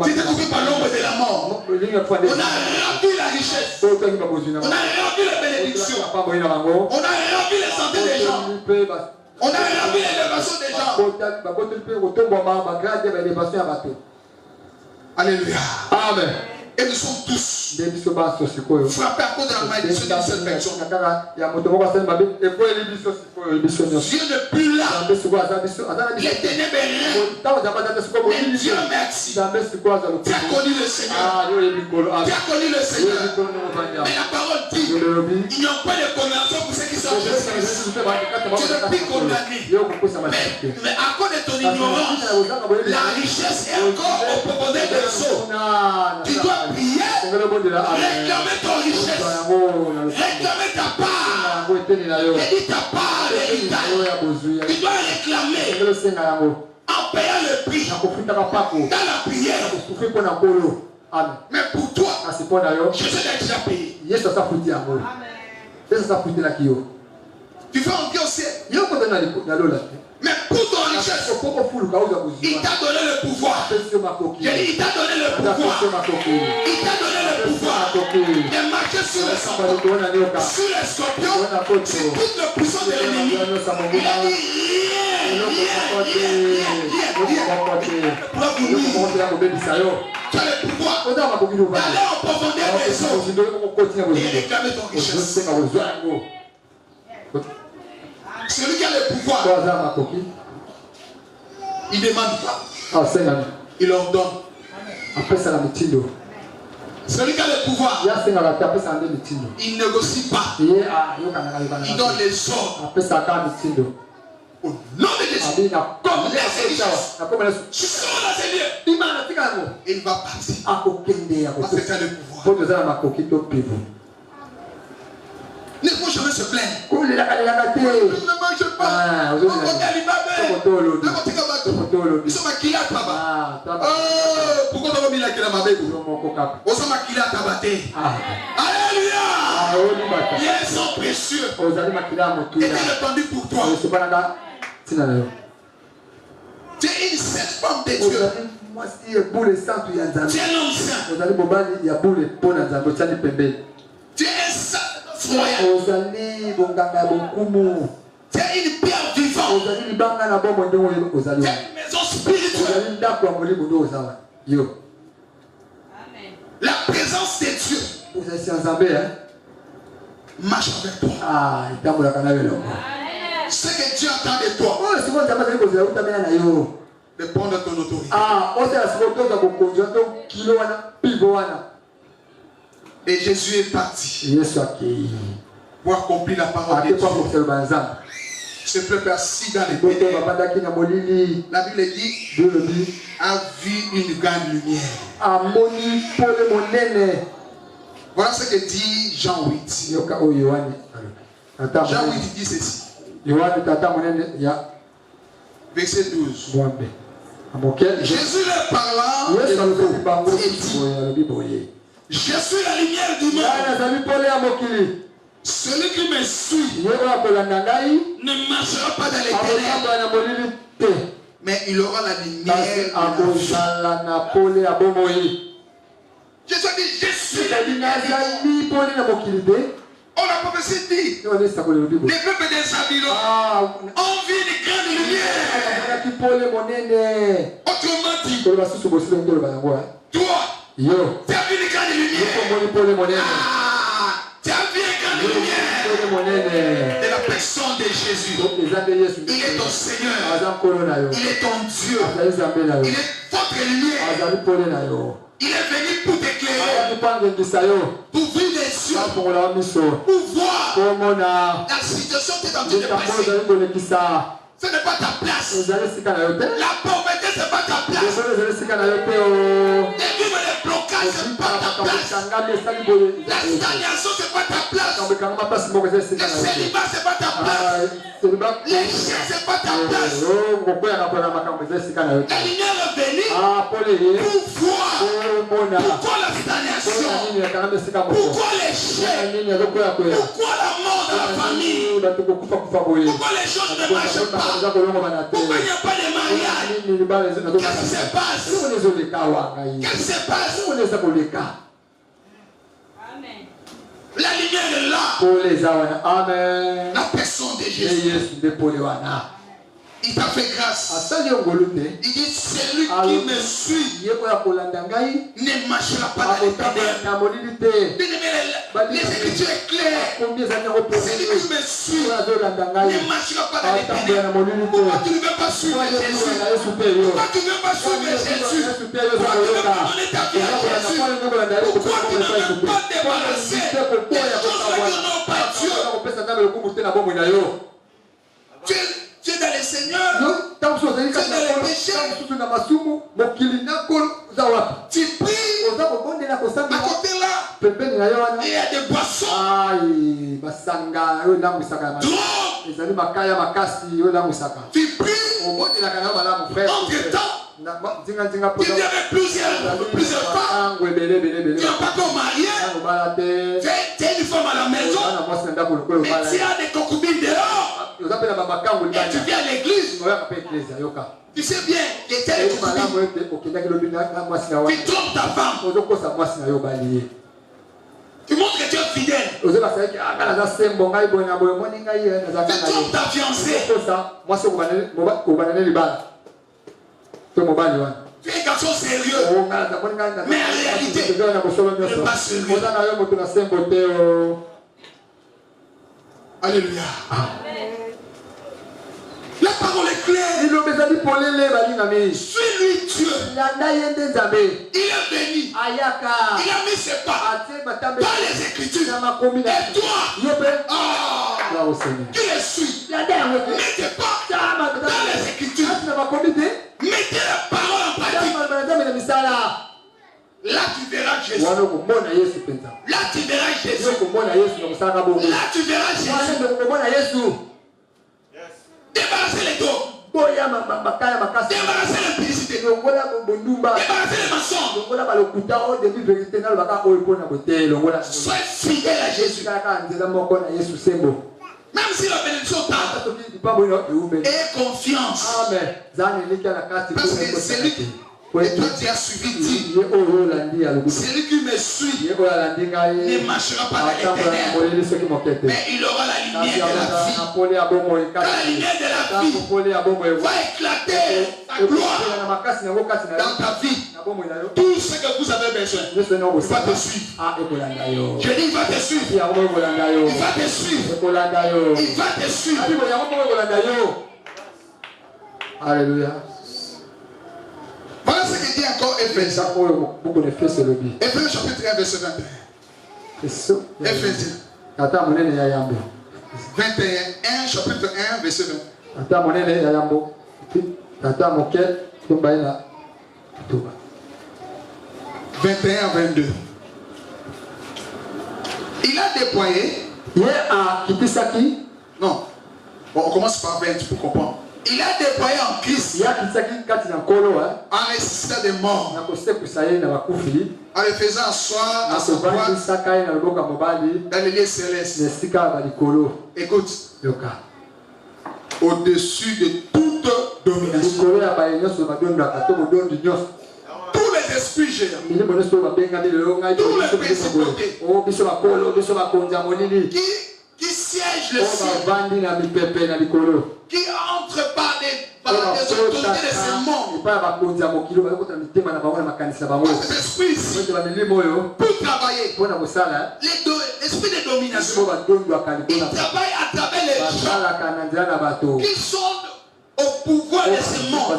C'était couvert par l'ombre de la mort. On a rempli la richesse. On a rempli la bénédiction. On a rempli la santé des gens. On a rempli l'élévation des gens. Alléluia. Amen. Et nous sommes tous frappés à cause de la malédiction d'une seule personne. Dieu n'est plus là. Les ténèbres règnent. Mais Dieu merci. Tu as connu le Seigneur. Tu as connu le Seigneur. Mais la parole dit, ils n'ont pas de condamnation pour ceux qui sont Jésus. Tu ne peux condamner. Mais à cause de ton ignorance, la richesse est encore au profondeur de l'eau. Tu dois prier, réclamer ton richesse, réclamer ta part. Et dis ta part, l'héritage. Tu dois réclamer. En payant le prix dans la prière. Amen. Mais pour toi, Jésus a déjà payé. Tu vas entrer au ciel. Mais pour ton richesse, il t'a donné le pouvoir. J'ai dit, il t'a donné le pouvoir. Il t'a donné le pouvoir de marcher sur les serpents, sur les scorpions, sur toute la puissance de l'ennemi. Il a dit, tu as le pouvoir d'aller en profondeur des eaux et réclamer ton richesse. Celui qui a le pouvoir, il ne demande pas. Il ordonne. Celui qui a le pouvoir, il ne négocie pas. Il donne les ordres. Au nom de Jésus, comme les richesses, tu sors dans ces lieux. Il va partir. Parce que tu as le pouvoir. Ne faut jamais se plaindre. Ne mange pas. Nous sommes à Kilat là-bas. Pourquoi nous avons mis la Kilat Mabé? Nous sommes à Kilat Tabaté. Alléluia. Ils sont précieux. Ils étaient répandus pour toi. Tu es une sainte femme de Dieu. Tu es l'homme saint. Tu es un saint. Tu es une pierre vivante. Tu es une maison spirituelle. La présence de Dieu marche avec toi. Ce que Dieu attend de toi dépend de ton autorité. Et Jésus est parti pour accomplir la parole de Dieu. Ce peuple assis dans les ténèbres, la Bible dit, a vu une grande lumière. Voilà ce que dit Jean 8. Jean 8 dit ceci. Verset 12. Jésus leur parlant et dit, je suis la lumière du monde. Celui qui me suit ne marchera pas dans les ténèbres, mais il aura la lumière. Jésus a dit, je suis la lumière du monde. On a prophétie dit, les peuples des Babylone ont vu une grande lumière. Autrement dit, toi, tu as vu une grande lumière. Tu as vu une grande lumière de la personne de Jésus. Il est ton Seigneur. Il est ton Dieu. Il est votre lumière. Il est venu pour t'éclairer, pour ouvrir les yeux, pour voir la situation qui est en train de passer. Ce n'est pas ta place. La pauvreté, ce n'est pas ta place. Les blocages, ce n'est pas ta place. La stagnation, ce n'est pas ta place. Le célibat, ce n'est pas ta place. L'échec, ce n'est pas ta place. La lumière est venue pour voir pourquoi la stagnation, pourquoi l'échec, pourquoi la mort de la famille, pourquoi les choses ne marchent pas. Pourquoi il n'y a pas de mariage? Qu'est-ce qui se passe? Qu'est-ce qui se passe? Amen. La lumière est là. Amen. La personne de Jésus. Il t'a fait grâce. Il dit, celui qui me suit ne marchera pas dans les ténèbres. Les Écritures est claire. Celui qui me suit ne marchera pas dans les ténèbres. Pourquoi tu ne veux pas suivre Jésus? Pourquoi tu ne veux pas suivre Jésus? Pourquoi tu ne veux pas donner ta vie à Jésus? Pourquoi tu ne veux pas te débarrasser des choses qui n'ont pas Dieu? Tu es dans les seigneurs, tu es dans les péchés, tu pries, à côté là, il y a des boissons, drogue, Tu pries. Entre-temps, il y avait plusieurs femmes qui n'ont pas encore marié. Tu as une femme à la maison, mais tu as des concubines dehors. Et tu viens à l'église. Tu sais bien que tu es concubine. Tu trompes ta femme. Tu montres que tu es fidèle. Tu trompes ta fiancée. Tu es un garçon sérieux. Mais en réalité, tu n'es pas sérieux. Alléluia. La parole est claire. Suis-lui Dieu. Il est venu. Il a mis ses pas dans les Écritures. Et toi, tu les suis. Mettez pas dans les Écritures. Mettez la parole en pratique. Là, tu verras Jésus. Là, tu verras Jésus. Là, tu verras Jésus. Débarrassez les dos. Débarrassez l'impudicité. Débarrassez les mensonges. Soyez fidèles à Jésus. Même si la bénédiction tarde. Aie confiance. Parce que c'est lui qui. Et toi tu as suivi dit. Celui qui me suit ne marchera pas dans l'éternel, mais il aura la lumière de la vie. Quand la lumière de la vie va éclater ta gloire dans ta vie, tout ce que vous avez besoin, il va te suivre. Je dis il va te suivre. Il va te suivre. Il va te suivre. Alléluia. Voilà ce que dit encore Éphésiens. Éphésiens chapitre 1 verset 21. Éphésiens 21 chapitre 1 verset 21-22. Il a déployé. Non. Bon, on commence par 20 pour comprendre. Il a déployé en Christ, en ressuscitant des morts, en le faisant asseoir à sa droite dans les lieux célestes. Écoute, au-dessus de toute domination, tous les esprits géants, tous les principautés qui siègent le ciel, qui entrent par des autorités de ce monde. Ces esprits ici, pour travailler, l'esprit de domination, ils travaillent à travers les gens qui sont au pouvoir de ce monde,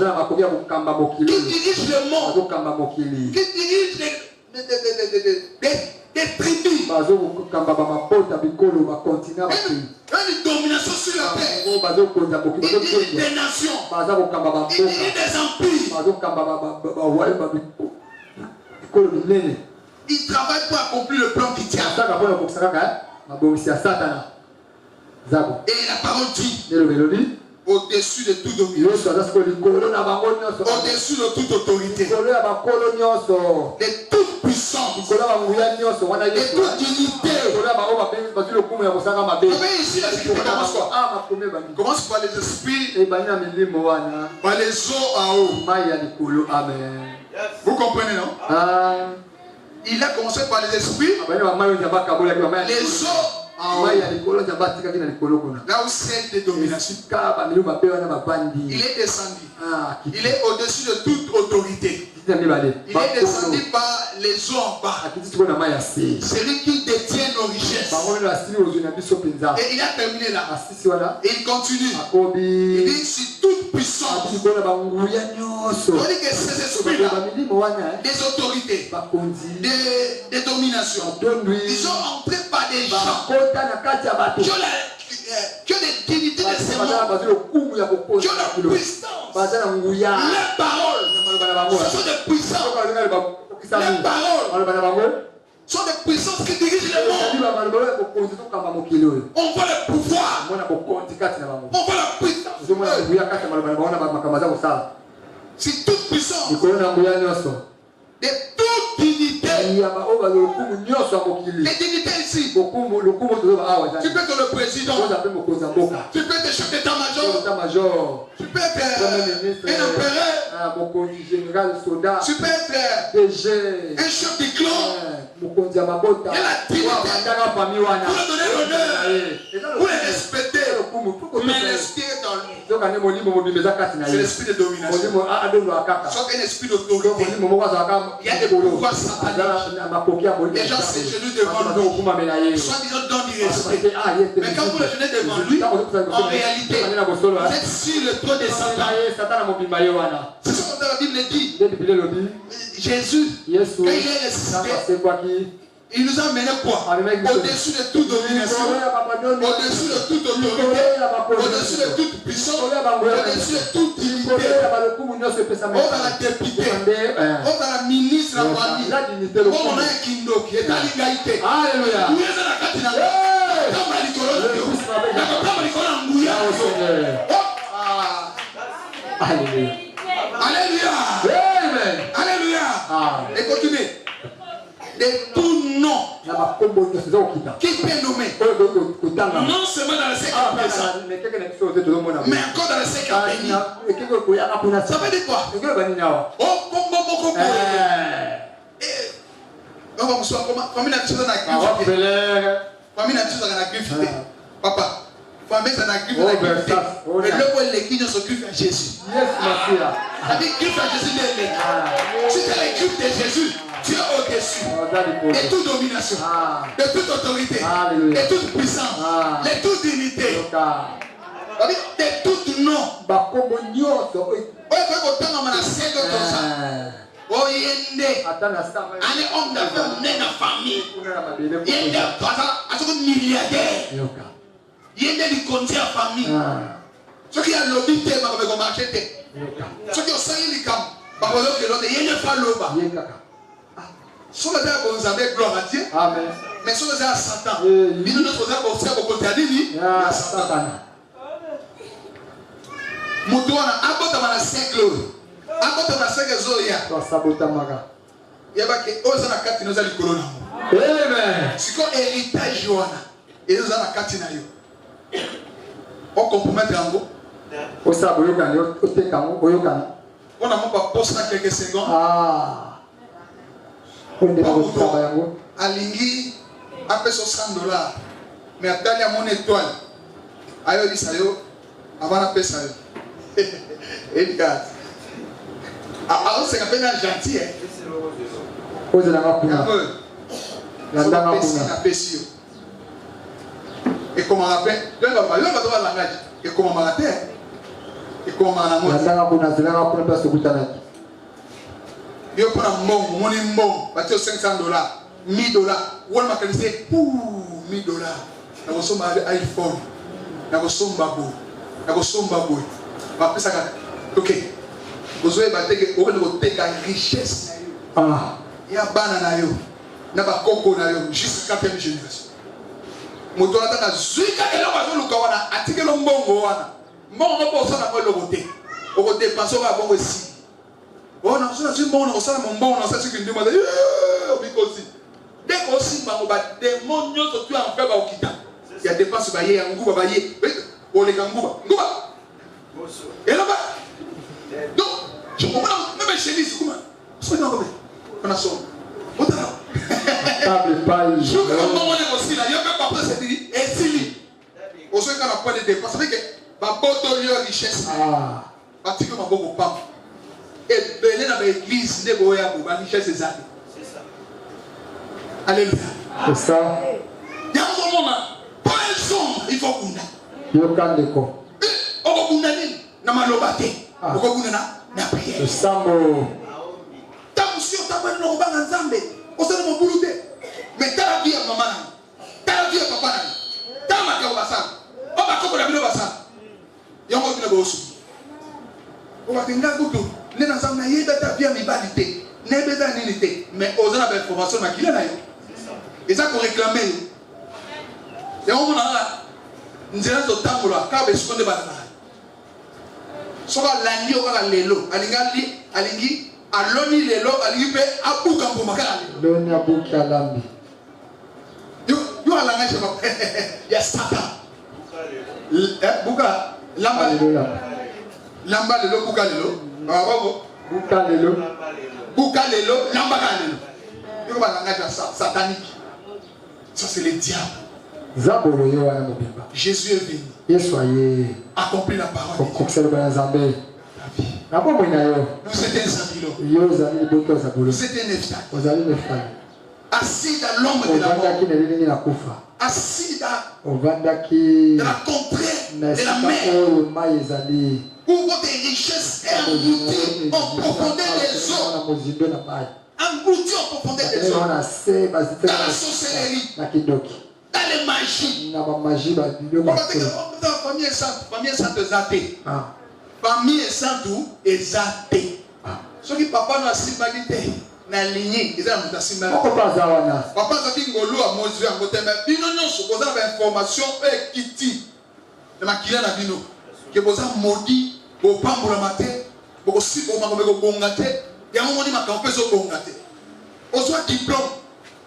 qui dirigent le monde, qui dirigent des tribus, une domination sur la terre, ils dirigent des nations, ils dirigent des empires, ils travaillent pour accomplir le plan qui tient. Et la parole dit au-dessus de toute domination, au-dessus de toute autorité, de toute puissance, de toute dignité. Mais ici, la Bible commence quoi? Commence par les esprits, par les eaux en haut. Vous comprenez, non? Il a commencé par les esprits, les eaux en haut. Là où c'est de domination, il est descendu. Il est au-dessus de toute autorité. Il est descendu par les eaux en bas. C'est lui qui détient nos richesses. Et il a terminé là. Et il continue. Il dit sur toute puissance. On dit que ces esprits-là, des autorités, des dominations, ils sont entrés par des gens qui ont des dignités de ce monde, qui ont la puissance. Les paroles, ce sont des puissances. Les paroles sont des puissances qui dirigent le monde. On voit le pouvoir. C'est toute puissance. De toute dignité. Les dignités ici. Tu peux être le président. Tu peux être chef d'état-major. Tu peux être un empereur. Tu peux être un chef de clan. Il y a la dignité. Pour le donner l'honneur. Pour le respecter. Mais l'esprit est dans lui. C'est l'esprit de domination. Soit un esprit d'autorité. Il y a des pouvoirs sataniques. Les gens s'égenouillent devant lui. Soit disant donne du respect. Mais quand vous le venez devant lui, en réalité, vous êtes sur le trône de Satan. C'est ce que la Bible dit. Jésus, quand il est ressuscité, il nous a amené quoi? Au-dessus de toute domination, au-dessus de toute autorité, au-dessus de toute puissance, au-dessus de toute dignité. On va la députée, on va la ministre, la famille. On a un kindo qui est à l'égalité. Alléluia. Alléluia. Alléluia. Et continuez. De tout nom qui peut nommer, non seulement dans le secret mais encore dans le secret. Ça veut dire quoi? Oh, papa, famille ça n'a griffe la griffe. Mais le point les qui s'occupent à Jésus. Ça dit griffe à Jésus. Si tu as les griffes de Jésus, tu es au-dessus de toute domination, de toute autorité, de toute puissance, de toute dignité, de tout nom. Oh, yende, allez homme d'affaires, né dans la famille. Yende, à ce milliardaire. Yende, il compte la famille. Ce qui a lobby, c'est ma marché. Ce qui a saigné les camps, par exemple, yende pas l'oba. Si on a besoin gloire à Dieu, mais si on a Satan, il nous a besoin de côté à lui, Satan. Moutouana, abota ma 5 gloire. Abota ma 5 zoya. Il y a pas que osa na kati nous a likolo na. Amen. C'est quoi héritage Joana? Et nous a na kati na yo. On compromettre en gros. Osa boyoka yo otekango boyoka. On a même pas posé quelques secondes. Alingi après $100, mais à taille à mon étoile. Ayo dit ça yo, avant la paix ça yo. Et regarde. Alors c'est un peu gentil. Pose la main pour nous. La dame pour nous. Et comment on appelle? Le langage. Et comment on appelle? Et comment on appelle? La dame pour nous. La dame pour nous. Yo prend mon money mon, bâti $500, $1000, wall macanisé, $1000. Na kosomba iPhone, na kosomba bo, na kosomba boy. Ba pesa ka. OK. Bozoe bateke, o ko teka richesse na yo. Ya bana na yo. Na ba koko na yo, jusqu'à 4e génération. Moto ataka zuika eloko zo luka wana, atikelo mbongo wana. Mbongo ko so na ko lokote. O ko dépenser ba bongo si. Oh non, je suis bon, on sait mon bon, on sait ce qu'il dit. Dès qu'on s'y va, on va démonier surtout en fait au kita. Il y a des passes baillées, un goût baillé. On les gangouba. Et là-bas. Donc, je comprends même chez lui, c'est comment? C'est non comme on a son. On t'a là. Table paille. Je comprends on est aussi là, il y a même pas près c'est dit et si. On sait qu'on a pas de dépenses, avec ma boto yo richesse. Parce que ma boto pas. Et belé dans l'église de Boya pour banicher ses amis. C'est ça. Alléluia. C'est ça. Il y a un moment, pas un son, il faut qu'on a. Il faut qu'on a. On va qu'on a dit, n'a pas l'obate. On va qu'on a na prière. C'est ça mon. Ta monsieur, ta bonne non pas ensemble. On se demande bouloute. Mais t'as la vie à maman, t'as la vie à papa, t'as ma cœur au bassin. On va qu'on a mis au bassin. Il y a un mot qui n'a pas aussi. On va tenir un couteau. Les enfants n'ont pas vie à l'ibalité, n'ont pas d'anilité, mais aux gens avec formation maquillée là. Et ça qu'on réclame. Et on a là, nous allons au temps là, car on est sur le banana. Soka landi oka lelo. Alingi aloni lelo alingi pe abuka mbomaka lelo. Loni abuka lambi. Yo alanga je pas. Ya Satan. Buka lamba lelo. Lamba lelo buka lelo. Bravo. Buka lelo. Buka lelo lamba lelo. Yo alanga je satanique. Ça c'est le diable. Zabolo yo wana mobimba. Jésus est venu. Yesu aye. Accomplir la parole. Kokosela bana Nzambe. Na bombo ina yo. Vous êtes un Zabilo. Yo zali boto zabolo. Vous êtes un Neftali. Ozali Neftali. Assis dans l'ombre de la mort. Ovandaki na lili na kufa. Assis dans Ovandaki la contrée na de la mer. oyo mai ezali. Où votre richesse est engloutie en profondeur des eaux. Na mozindo na mai. Engloutie en profondeur des eaux. Na se bazite Dans la sorcellerie. na kidoki. Dans les magies. Na ba magie ba On biloko. va dire que famille est sainte zaté. Ah. Famille est sainte ou zaté. Ce qui papa n'a simalité. Na lignée, ils ont simalité. Pourquoi pas zawana? Papa ça dit ngolo a Moïse en côté mais bino nyonso koza ba information e kiti. Na makila na bino. Que boza modi, bo pambola matin, bo si bo mako ko bongate, ya moni makampe zo bongate. Ozwa diplôme,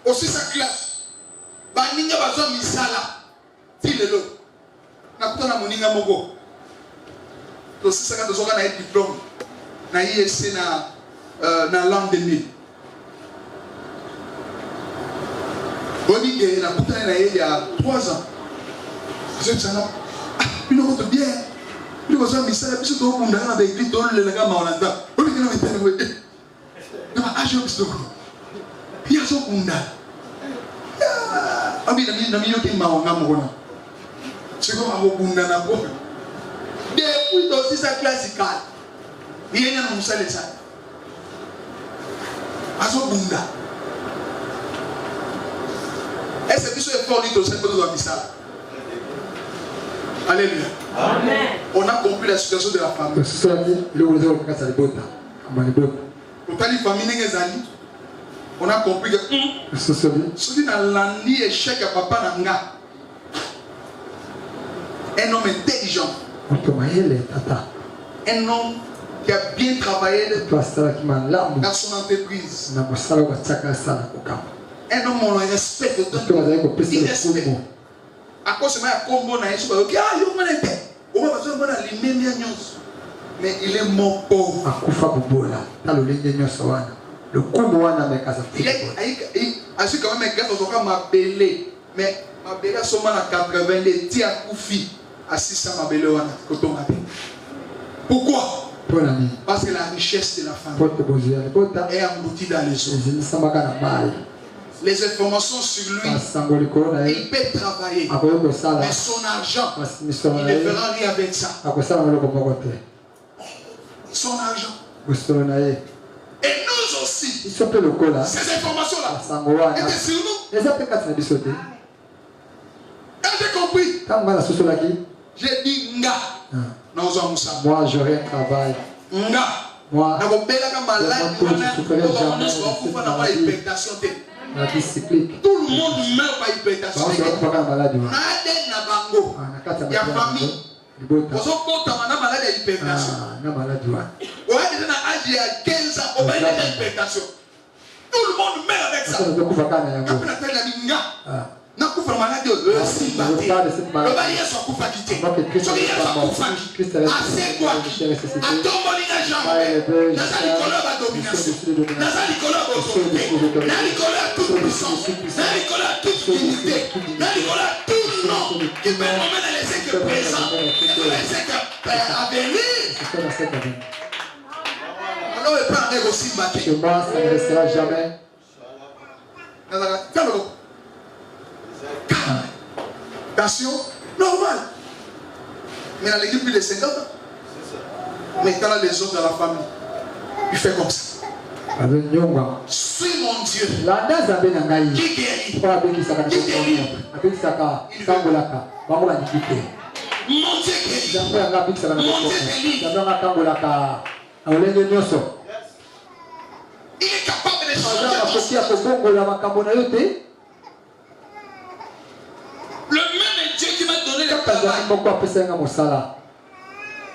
aussi sa classe. Ba ninga bazo misala. Ti lelo. Na kutana moninga moko. To si saka to soka na diplôme. Na IEC na l'an 2000. Boni que na kutana na il y a 3 ans. Je sais là. Bino ko to bien. Bino ko so misala biso to bunda na be grito le la ga maolanda. Boni que na metene ko. Na ajo biso ko. Pia so bunda. Abi na mi yo ke maonga mo na. Siko abo bunda na ko. Depuis aussi sa classical. Il y a un musale ça. Aso bunda. Est-ce que ce est fort dit au sein de nos misala? Alléluia. Amen. On a compris la situation de la famille. Ce soit dit le réseau de casa de bota. Autant les familles n'engagent on a compris que ce soit dit. Ce qui n'a l'andi échec à papa nanga. Un homme intelligent. Un homme qui a bien travaillé dans son entreprise. Un homme on le respecte. Il respecte. À cause de ma combo na yesu ba ah yo mwana te. O ba zo mwana limemia nyonso. Mais il est mort pauvre. Akufa bobola. Talo lenge nyonso wana. Le combo wana me kasa. Il a quand même un gars qui ma belé. Mais ma belé seulement à 80 les tia kufi. Assist à ma belé wana kotonga te. Pourquoi? Parce que la richesse de la femme est engloutie dans les eaux. Les informations sur lui, il peut travailler, mais son argent, il ne fera rien avec ça. Son argent. Et nous aussi, ces informations-là étaient sur nous. J'ai compris. J'ai dit nga. Moi j'aurai un travail. Nga. Moi, la discipline. Tout le monde meurt par hypertension. Il y a famille. Vous avez maladie d'hypertension. Vous avez déjà âge à 15 ans, vous avez déjà hypertension. Tout le monde meurt avec ça. Après la vie, nakufa maladie simbate loba yesu akufa kite soki yesu akufa asekwa atombolinga jambe naza likolo ya badomination naza likolo ya boautorité na likolo ya toute puissance na likolo ya toute dignité na likolo ya tout nom qui peut nommer dans les siècles présents et dans les siècles à venir. Alors le père est aussi battu. Chez moi ça ne restera jamais. Attention, normal. Mais dans l'équipe, plus de 50 ans. Mais quand les autres dans la famille, il fait comme ça. Suis mon Dieu. Qui guérit. Qui guérit. Mon Dieu guérit. Il est capable de changer. Le même Dieu qui m'a donné le travail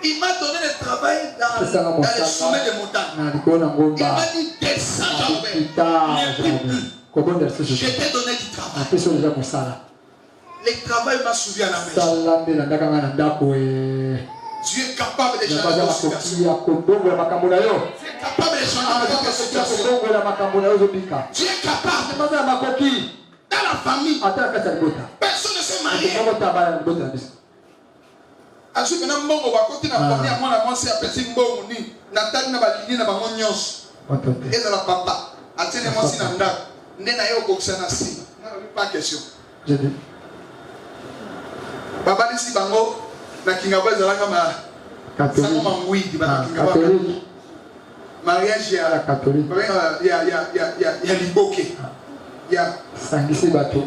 Il m'a donné le travail dans les sommets des montagnes. Il m'a dit descends Jean-Robert. Je t'ai donné du travail. Le travail m'a soulevé à la maison. Dieu est capable de changer ta situation. Dieu est capable de changer ta situation. Dieu est capable. Dans la famille, personne ne s'est marié. Asu bena mbongo bakoti na famille ya mwana mwasi apesi mbongo ni natali na balini na bango nyonso eza la papa atene mwasi na ndako nde na ye okokisa na nsima pas question babalisi bango na kingabo ezalaka sango mangwidi bakingabo mariage ya liboke ya sangisi bato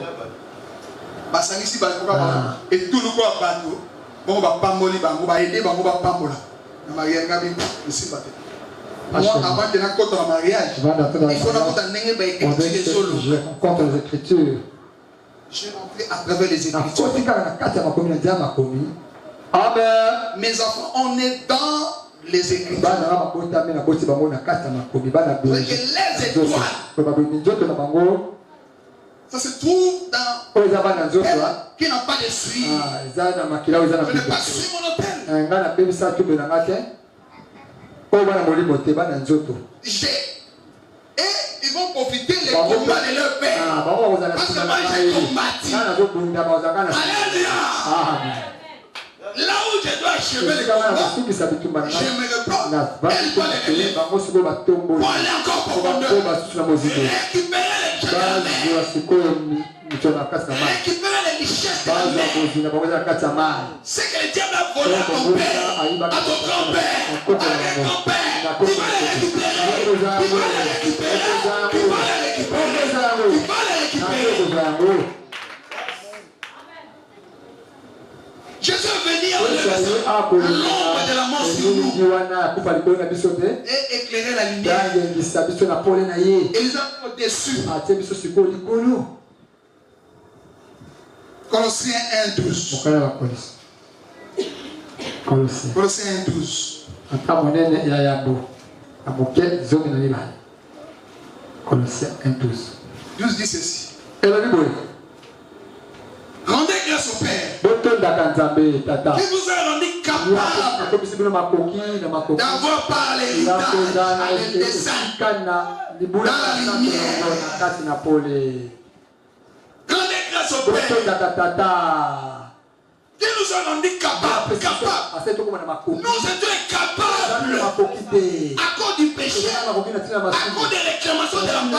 basangisi bato kaka etulu kwa bato bon ba pamboli bango ba aider bango ba pambola na mariage ngabi nsimba te moi avant de na kota na mariage il faut na kota ndenge ba écriture solo je rencontre les écritures je rentre à travers les écritures amen mes enfants on est dans les écritures les étoiles ça se trouve dans qui n'a pas de suie. Je n'ai pas suivi mon hôtel. Et ils vont profiter les combats de leur père. Parce que moi j'ai combattu. Alléluia. Là où je dois achever les combats, je me reprends. Elle doit les relever. Pour aller encore profondeur. Récupérer les chacun. Récupérer les richesses. C'est que le diable a volé à ton père, à ton grand-père, à ton grand-père. Il va les récupérer. Il va les récupérer. Il va les récupérer. Il va les récupérer. Jésus est venu enlever l'ombre de la mort sur nous et éclairer la lumière. Et ils ont au-dessus. Colossiens 1:12. Colossiens 1:12. Colossiens 1:12. 12 dit ceci. Rendez grâce au Père qui vous a rendu capable d'avoir par l'héritage les desseins dans la lumière. Rendez grâce au Père qui nous a rendu capables. Nous étions incapables à cause du péché, à cause des réclamations de la famille.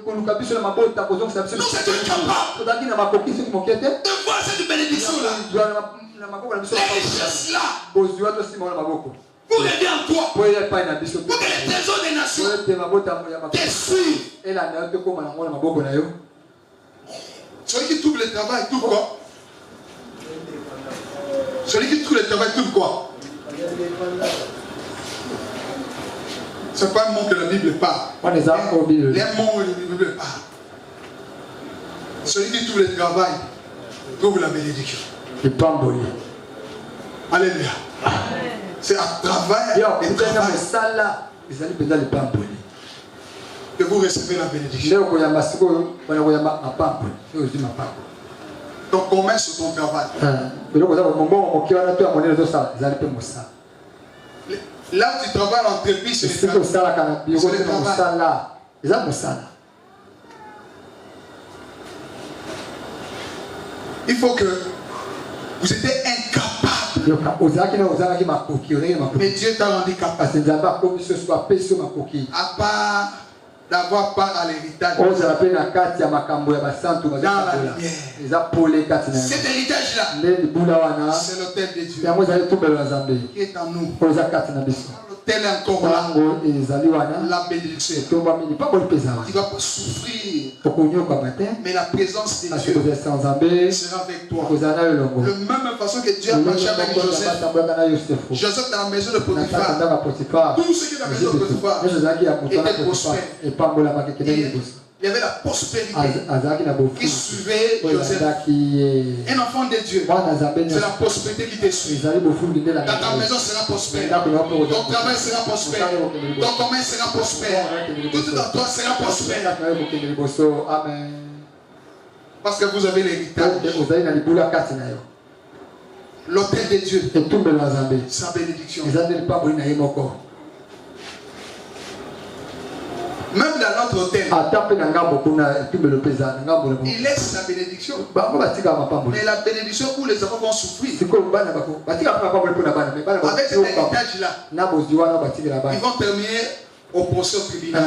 Nous étions incapables de voir cette bénédiction-là, les richesses-là, pour aider en toi, pour que les trésors des nations te suivent. Celui qui trouve le travail, tout quoi? Celui qui trouve le travail, tout quoi? Ce n'est pas un mot que la Bible parle. Les mots que la Bible parle. Celui qui trouve le travail, trouve la bénédiction. Alléluia. C'est à travers le travail que vous recevez la bénédiction. Donc commence sur ton travail. Là où tu travailles en entreprise, c'est le travail. Il faut que vous étiez incapable. Mais Dieu t'a rendu capable. À part d'avoir part à l'héritage. Dans la lumière. Cet héritage-là, c'est l'autel de Dieu qui est en nous. L'autel est encore là. La bénédiction. Tu ne vas pas souffrir. Mais la présence de Dieu sera avec toi. De la même façon que Dieu a marché avec Joseph. Joseph dans la maison de Potiphar. Tout ce qui est dans la maison de Potiphar était prospère. il y avait la prospérité qui suivait Joseph. Un enfant de Dieu, c'est la prospérité qui te suit. Dans ta maison sera prospère. Ton travail sera prospère. Ton commerce sera prospère. Tout dans toi sera prospère. Amen. Parce que vous avez l'héritage. L'autel de Dieu, sa bénédiction. Même dans notre hôtel, il laisse sa bénédiction. Mais la bénédiction où les enfants vont souffrir. Avec cet héritage-là, ils vont terminer au procès au tribunal.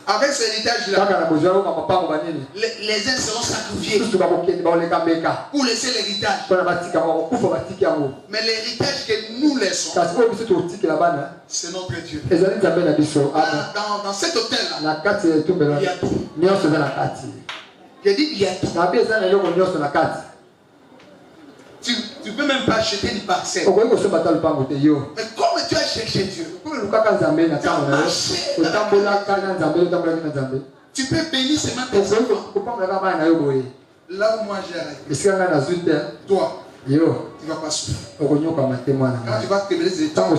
Avec cet héritage-là, les uns seront sacrifiés pour laisser l'héritage. Mais l'héritage que nous laissons, c'est notre Dieu. Dans cet hôtel-là, il y a tout. J'ai dit il y a tout. Tu ne peux même pas acheter une parcelle. Mais comme tu as cherché Dieu, tu peux bénir seulement tes enfants. Là où moi j'ai arrêté, toi, tu ne vas pas souffrir. Quand tu vas te lever des temps,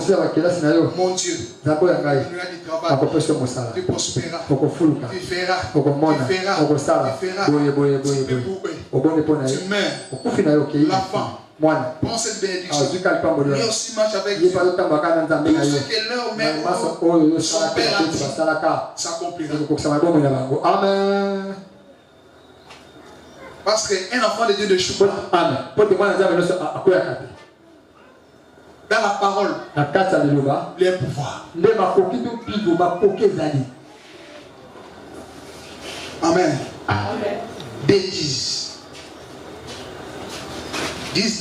mon Dieu, il y aura du travail. Tu prospéreras. Tu feras. Tu meurs. L'enfant prends cette bénédiction. Lui aussi marche avec Dieu. Pour ce que leur mère ou son père a dit, s'accomplira. Amen. Parce qu'un enfant de Dieu ne choue pas. Dans la parole, les pouvoirs. Amen. Dis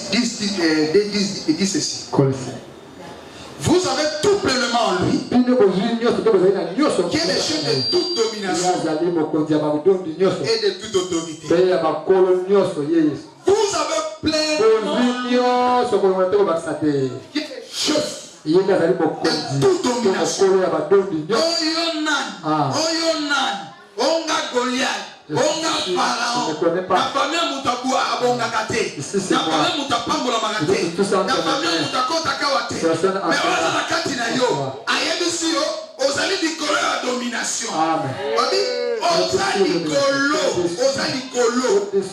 ceci. Vous avez tout pleinement en lui, qui est le chef de toute domination et de toute autorité. Vous avez pleinement qui est le chef de toute domination. Onga Goliath, onga Pharaon, na famille mutakuwa abonga kate, na famille mutapambola magate, na famille mutakota kawate. Mais oza na kati na yo, ayebisi yo, ozali likolo ya domination. Babi, oza likolo.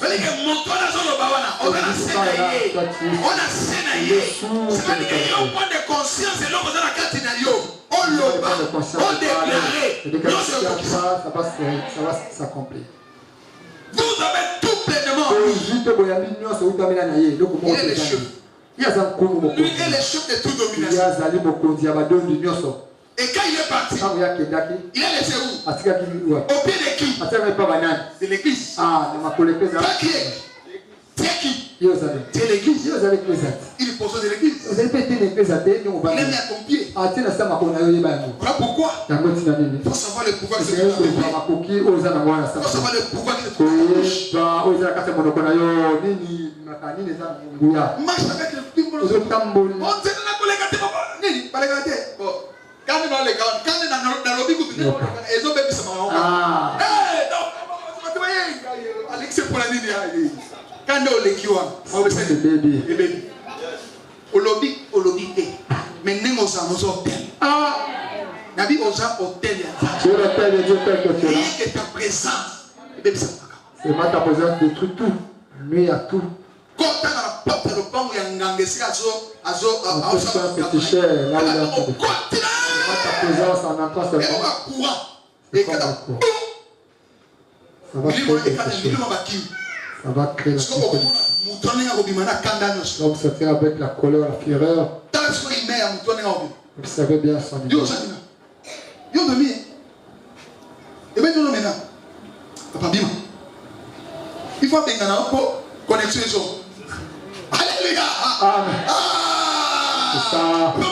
Balike motona zolo bawana, oza na sena ye. Ona sena ye. C'est-à-dire que yo point de conscience et l'homme oza na kati na yo. On déclaré, ça va s'accomplir. Vous avez tout pleinement. Il est le chef. Lui est le chef de toute domination. Et quand il est parti, il est laissé où? Au pied de qui? De l'église. C'est qui? C'est l'église. Il est posé de l'église. Il est mis à ton pied. Voilà pourquoi il faut savoir le pouvoir que c'est. Il faut savoir le pouvoir que c'est. Marche avec le plus bon. On sait dans la quand on est dans le bigot, ils ont même ça. Alex pour la ligne. Quand on est qui on le sait. Olobi mais nous sommes hôtel. Nabi osa hôtel ya. Et que ta présence. C'est ma ta présence détruit tout. Nuit à tout. Quand tu as la porte de banque ya ngangesi azo petit cher là où ta présence en entrant seulement. Et quand ça va créer quelque chose. Ça va créer la sécurité. Donc ça fait avec la colère, la fureur. Vous savez bien son niveau. Il faut bien pour connexion. Alléluia. Amen. C'est ça. Il faut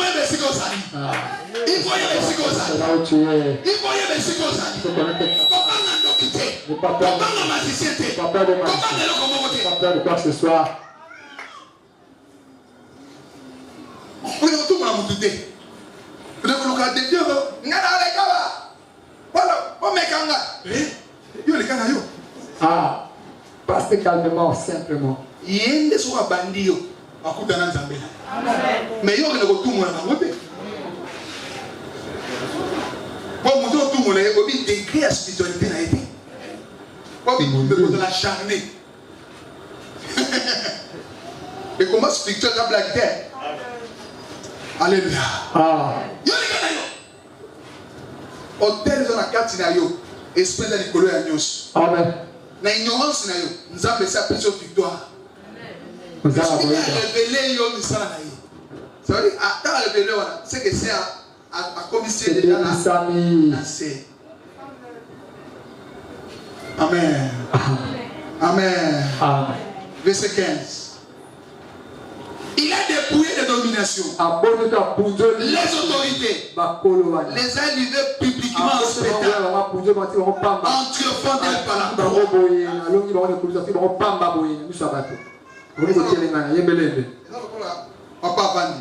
y aller. C'est là où tu es. Il faut y aller. Ne pas peur de magicien. Ne pas peur de quoi que ce soit. Vous ne pouvez pas vous douter. Vous ne pouvez pas vous douter. Oh, mais Kanga. Yo, les Kanga, yo. Ah, passez calmement, simplement. Yende soit bandi yo. Akutana Nzambe. Mais yo, ne tout le monde na ngote. Bon, nous tout le monde est obligé d'écrire la spiritualité na été. Pas de la charnée. Et comment spirituel la blague terre? Alléluia. Ah. Yo les gars yo. Hôtel dans la carte na yo. Esprit de Nicolo ya nyos. Amen. Na ignorance na yo. Nous avons laissé appel sur victoire. Vous avez révélé yo misala na yo. Ça veut dire attends révélé voilà, c'est que c'est à commissaire de la c'est. Amen. Amen. Amen. Verset 15. Il a dépouillé les dominations, les autorités, les a livrés publiquement en spectacle, en triomphant d'elle par la parole. Papa Vandi,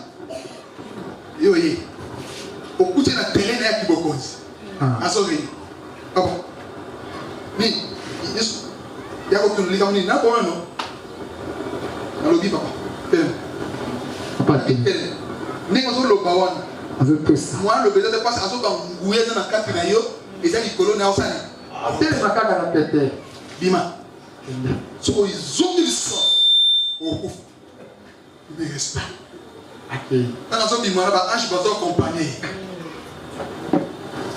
yo ye, au coup de la terrain n'a qui beaucoup. Assommé. Ah bon. Ni, il y a aucun ligament ni n'a pas un nom. Dans le papa. Ni quand on le bawan. Moi le besoin de passer à ce temps où il y a dans la carte na yo, et ça les colonnes en scène. Tel makaka na pété. Bima. So ils ont du sang. Oh ouf. Mais respect. Dans la zone bima là, ange va t'accompagner.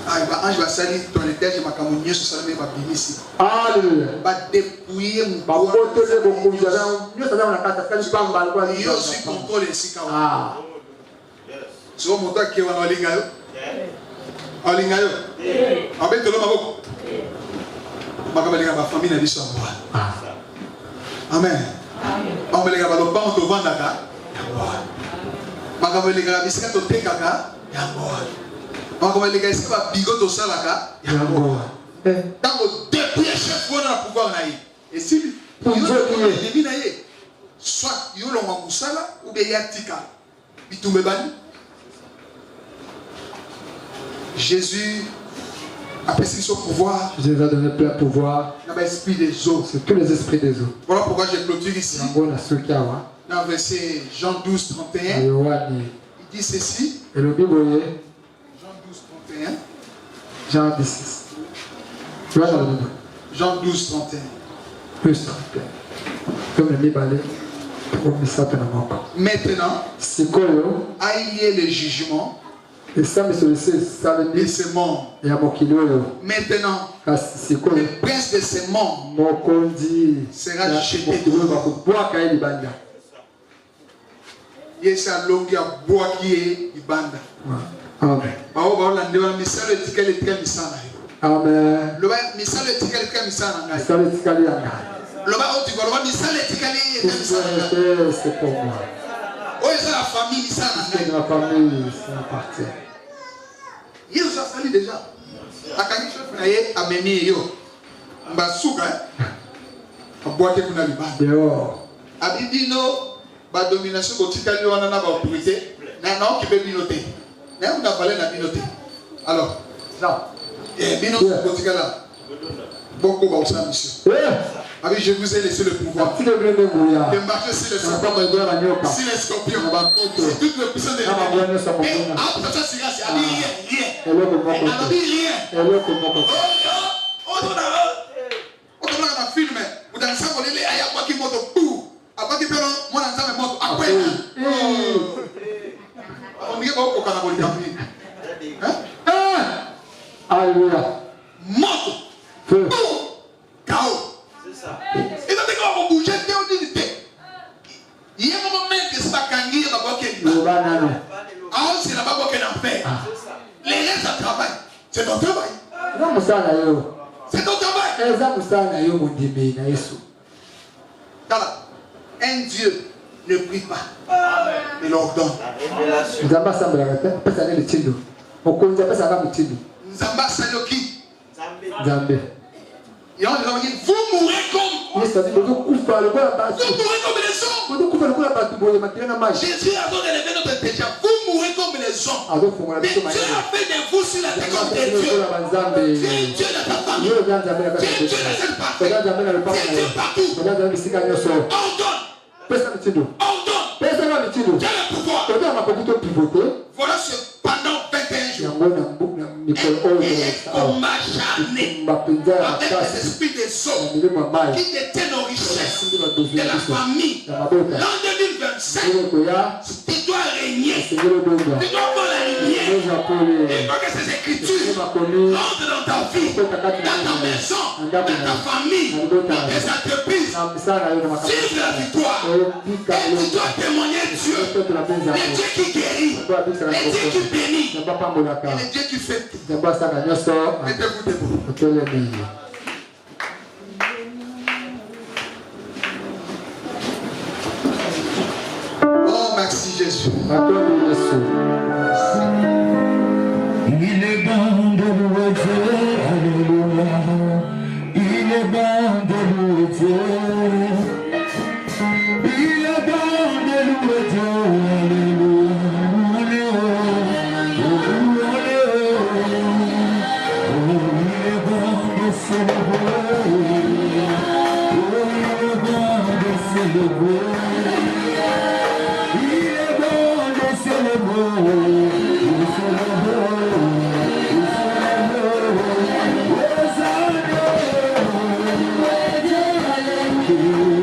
Ah, ange va salir dans les terres, je m'a camouflé sur ça, mais va bimi ici. Alléluia. Va dépouiller mon corps. Je suis contrôlé ici quand même. Ah. Tu vois mon temps qui est en Olingayo? Olingayo? En fait, tu l'as maboko. Ma famille n'a dit ça. Amen. On me l'a dit, on te vend là. Ma famille l'a dit, c'est que tu es kaka. Ma famille l'a dit, c'est que bigot au salaka. Tant que dépouiller chef, on a pouvoir naï. Et si vous avez soit vous l'avez moussala ou bien yatika. Bitumbe bani. Jésus a précisé son pouvoir. Jésus a donné plein pouvoir. L'esprit des eaux. C'est tous les esprits des eaux. Voilà pourquoi j'ai clôturé ici. Dans le verset Jean 12, 31. Il dit ceci. Jean 12, 31. Jean 16. Jean 12, 31. Plus 31. Comme le Bible. Maintenant, aïe le jugement. Et ces morts. Maintenant, le prince de ces morts sera jeté dehors. Il y a sa longue bois qui est Ibanda. Amen. Amen. Le misale etikali ka misana ngai. Misale etikali ya ngai. Le ba oti ko misale etikali ya misana. C'est pour moi. Oh, c'est la famille misana ngai. La famille ça appartient. Il nous a fallu déjà. Akani chef na ye amemi yo. Mbasuka aboite kuna libanda. Yo. Abidino ba domination ko tikali wana na ba autorité. Na non ki be binoté. Na on a parlé na binoté. Alors, là et bien notre politique là, beaucoup va aussi mission. Avec je vous ai laissé le pouvoir de marcher sur les scorpions, sur les scorpions, sur toute la puissance de l'ennemi. Et après ça, c'est rien. Alors rien. On a filmé. Vous avez ça pour les aïe à quoi qui monte tout. À quoi qui peut mon ensemble monte après. On dit pas au Canada. Alléluia. Mort. Feu. Chaos. C'est ça. Et donc, quand on bouge, on dit il y a un moment que c'est pas Kangi, il y a pas Kangi. Ah, c'est là-bas qu'on a fait. Les restes à travail. C'est ton travail. C'est ton travail. Un Dieu ne prie pas. Il ordonne. Zamba Sayoki. Zambé. Vous mourrez comme. Vous mourrez comme les hommes. Jésus a donc élevé notre déjà. Vous mourrez comme les maison. Mais Dieu a fait de vous sur la terre comme des dieux. Tu es Dieu dans ta famille. Tu es Dieu dans cette partie. Tu es Dieu partout. Ordonne. Quel est le pouvoir? Voilà ce pendant 21 jours. Un combat charné avec les esprits des eaux qui détiennent nos richesses de la famille. L'an 2025, tu dois régner. Tu dois voir la lumière. Il faut que ces écritures rentrent dans ta vie, dans ta maison, dans ta famille, dans tes entreprises. Vive la victoire. Et tu dois témoigner Dieu. Le Dieu qui guérit. Le Dieu qui bénit. Et le Dieu qui fait tout. Mettez-vous debout. Oh, merci Jésus. Il est bon de louer Dieu, alléluia. Il est bon de louer Dieu. Il est bon de louer Dieu, alléluia. Oh, il est bon de célébrer. Oh, il est bon de célébrer. Il est bon de célébrer. Oh,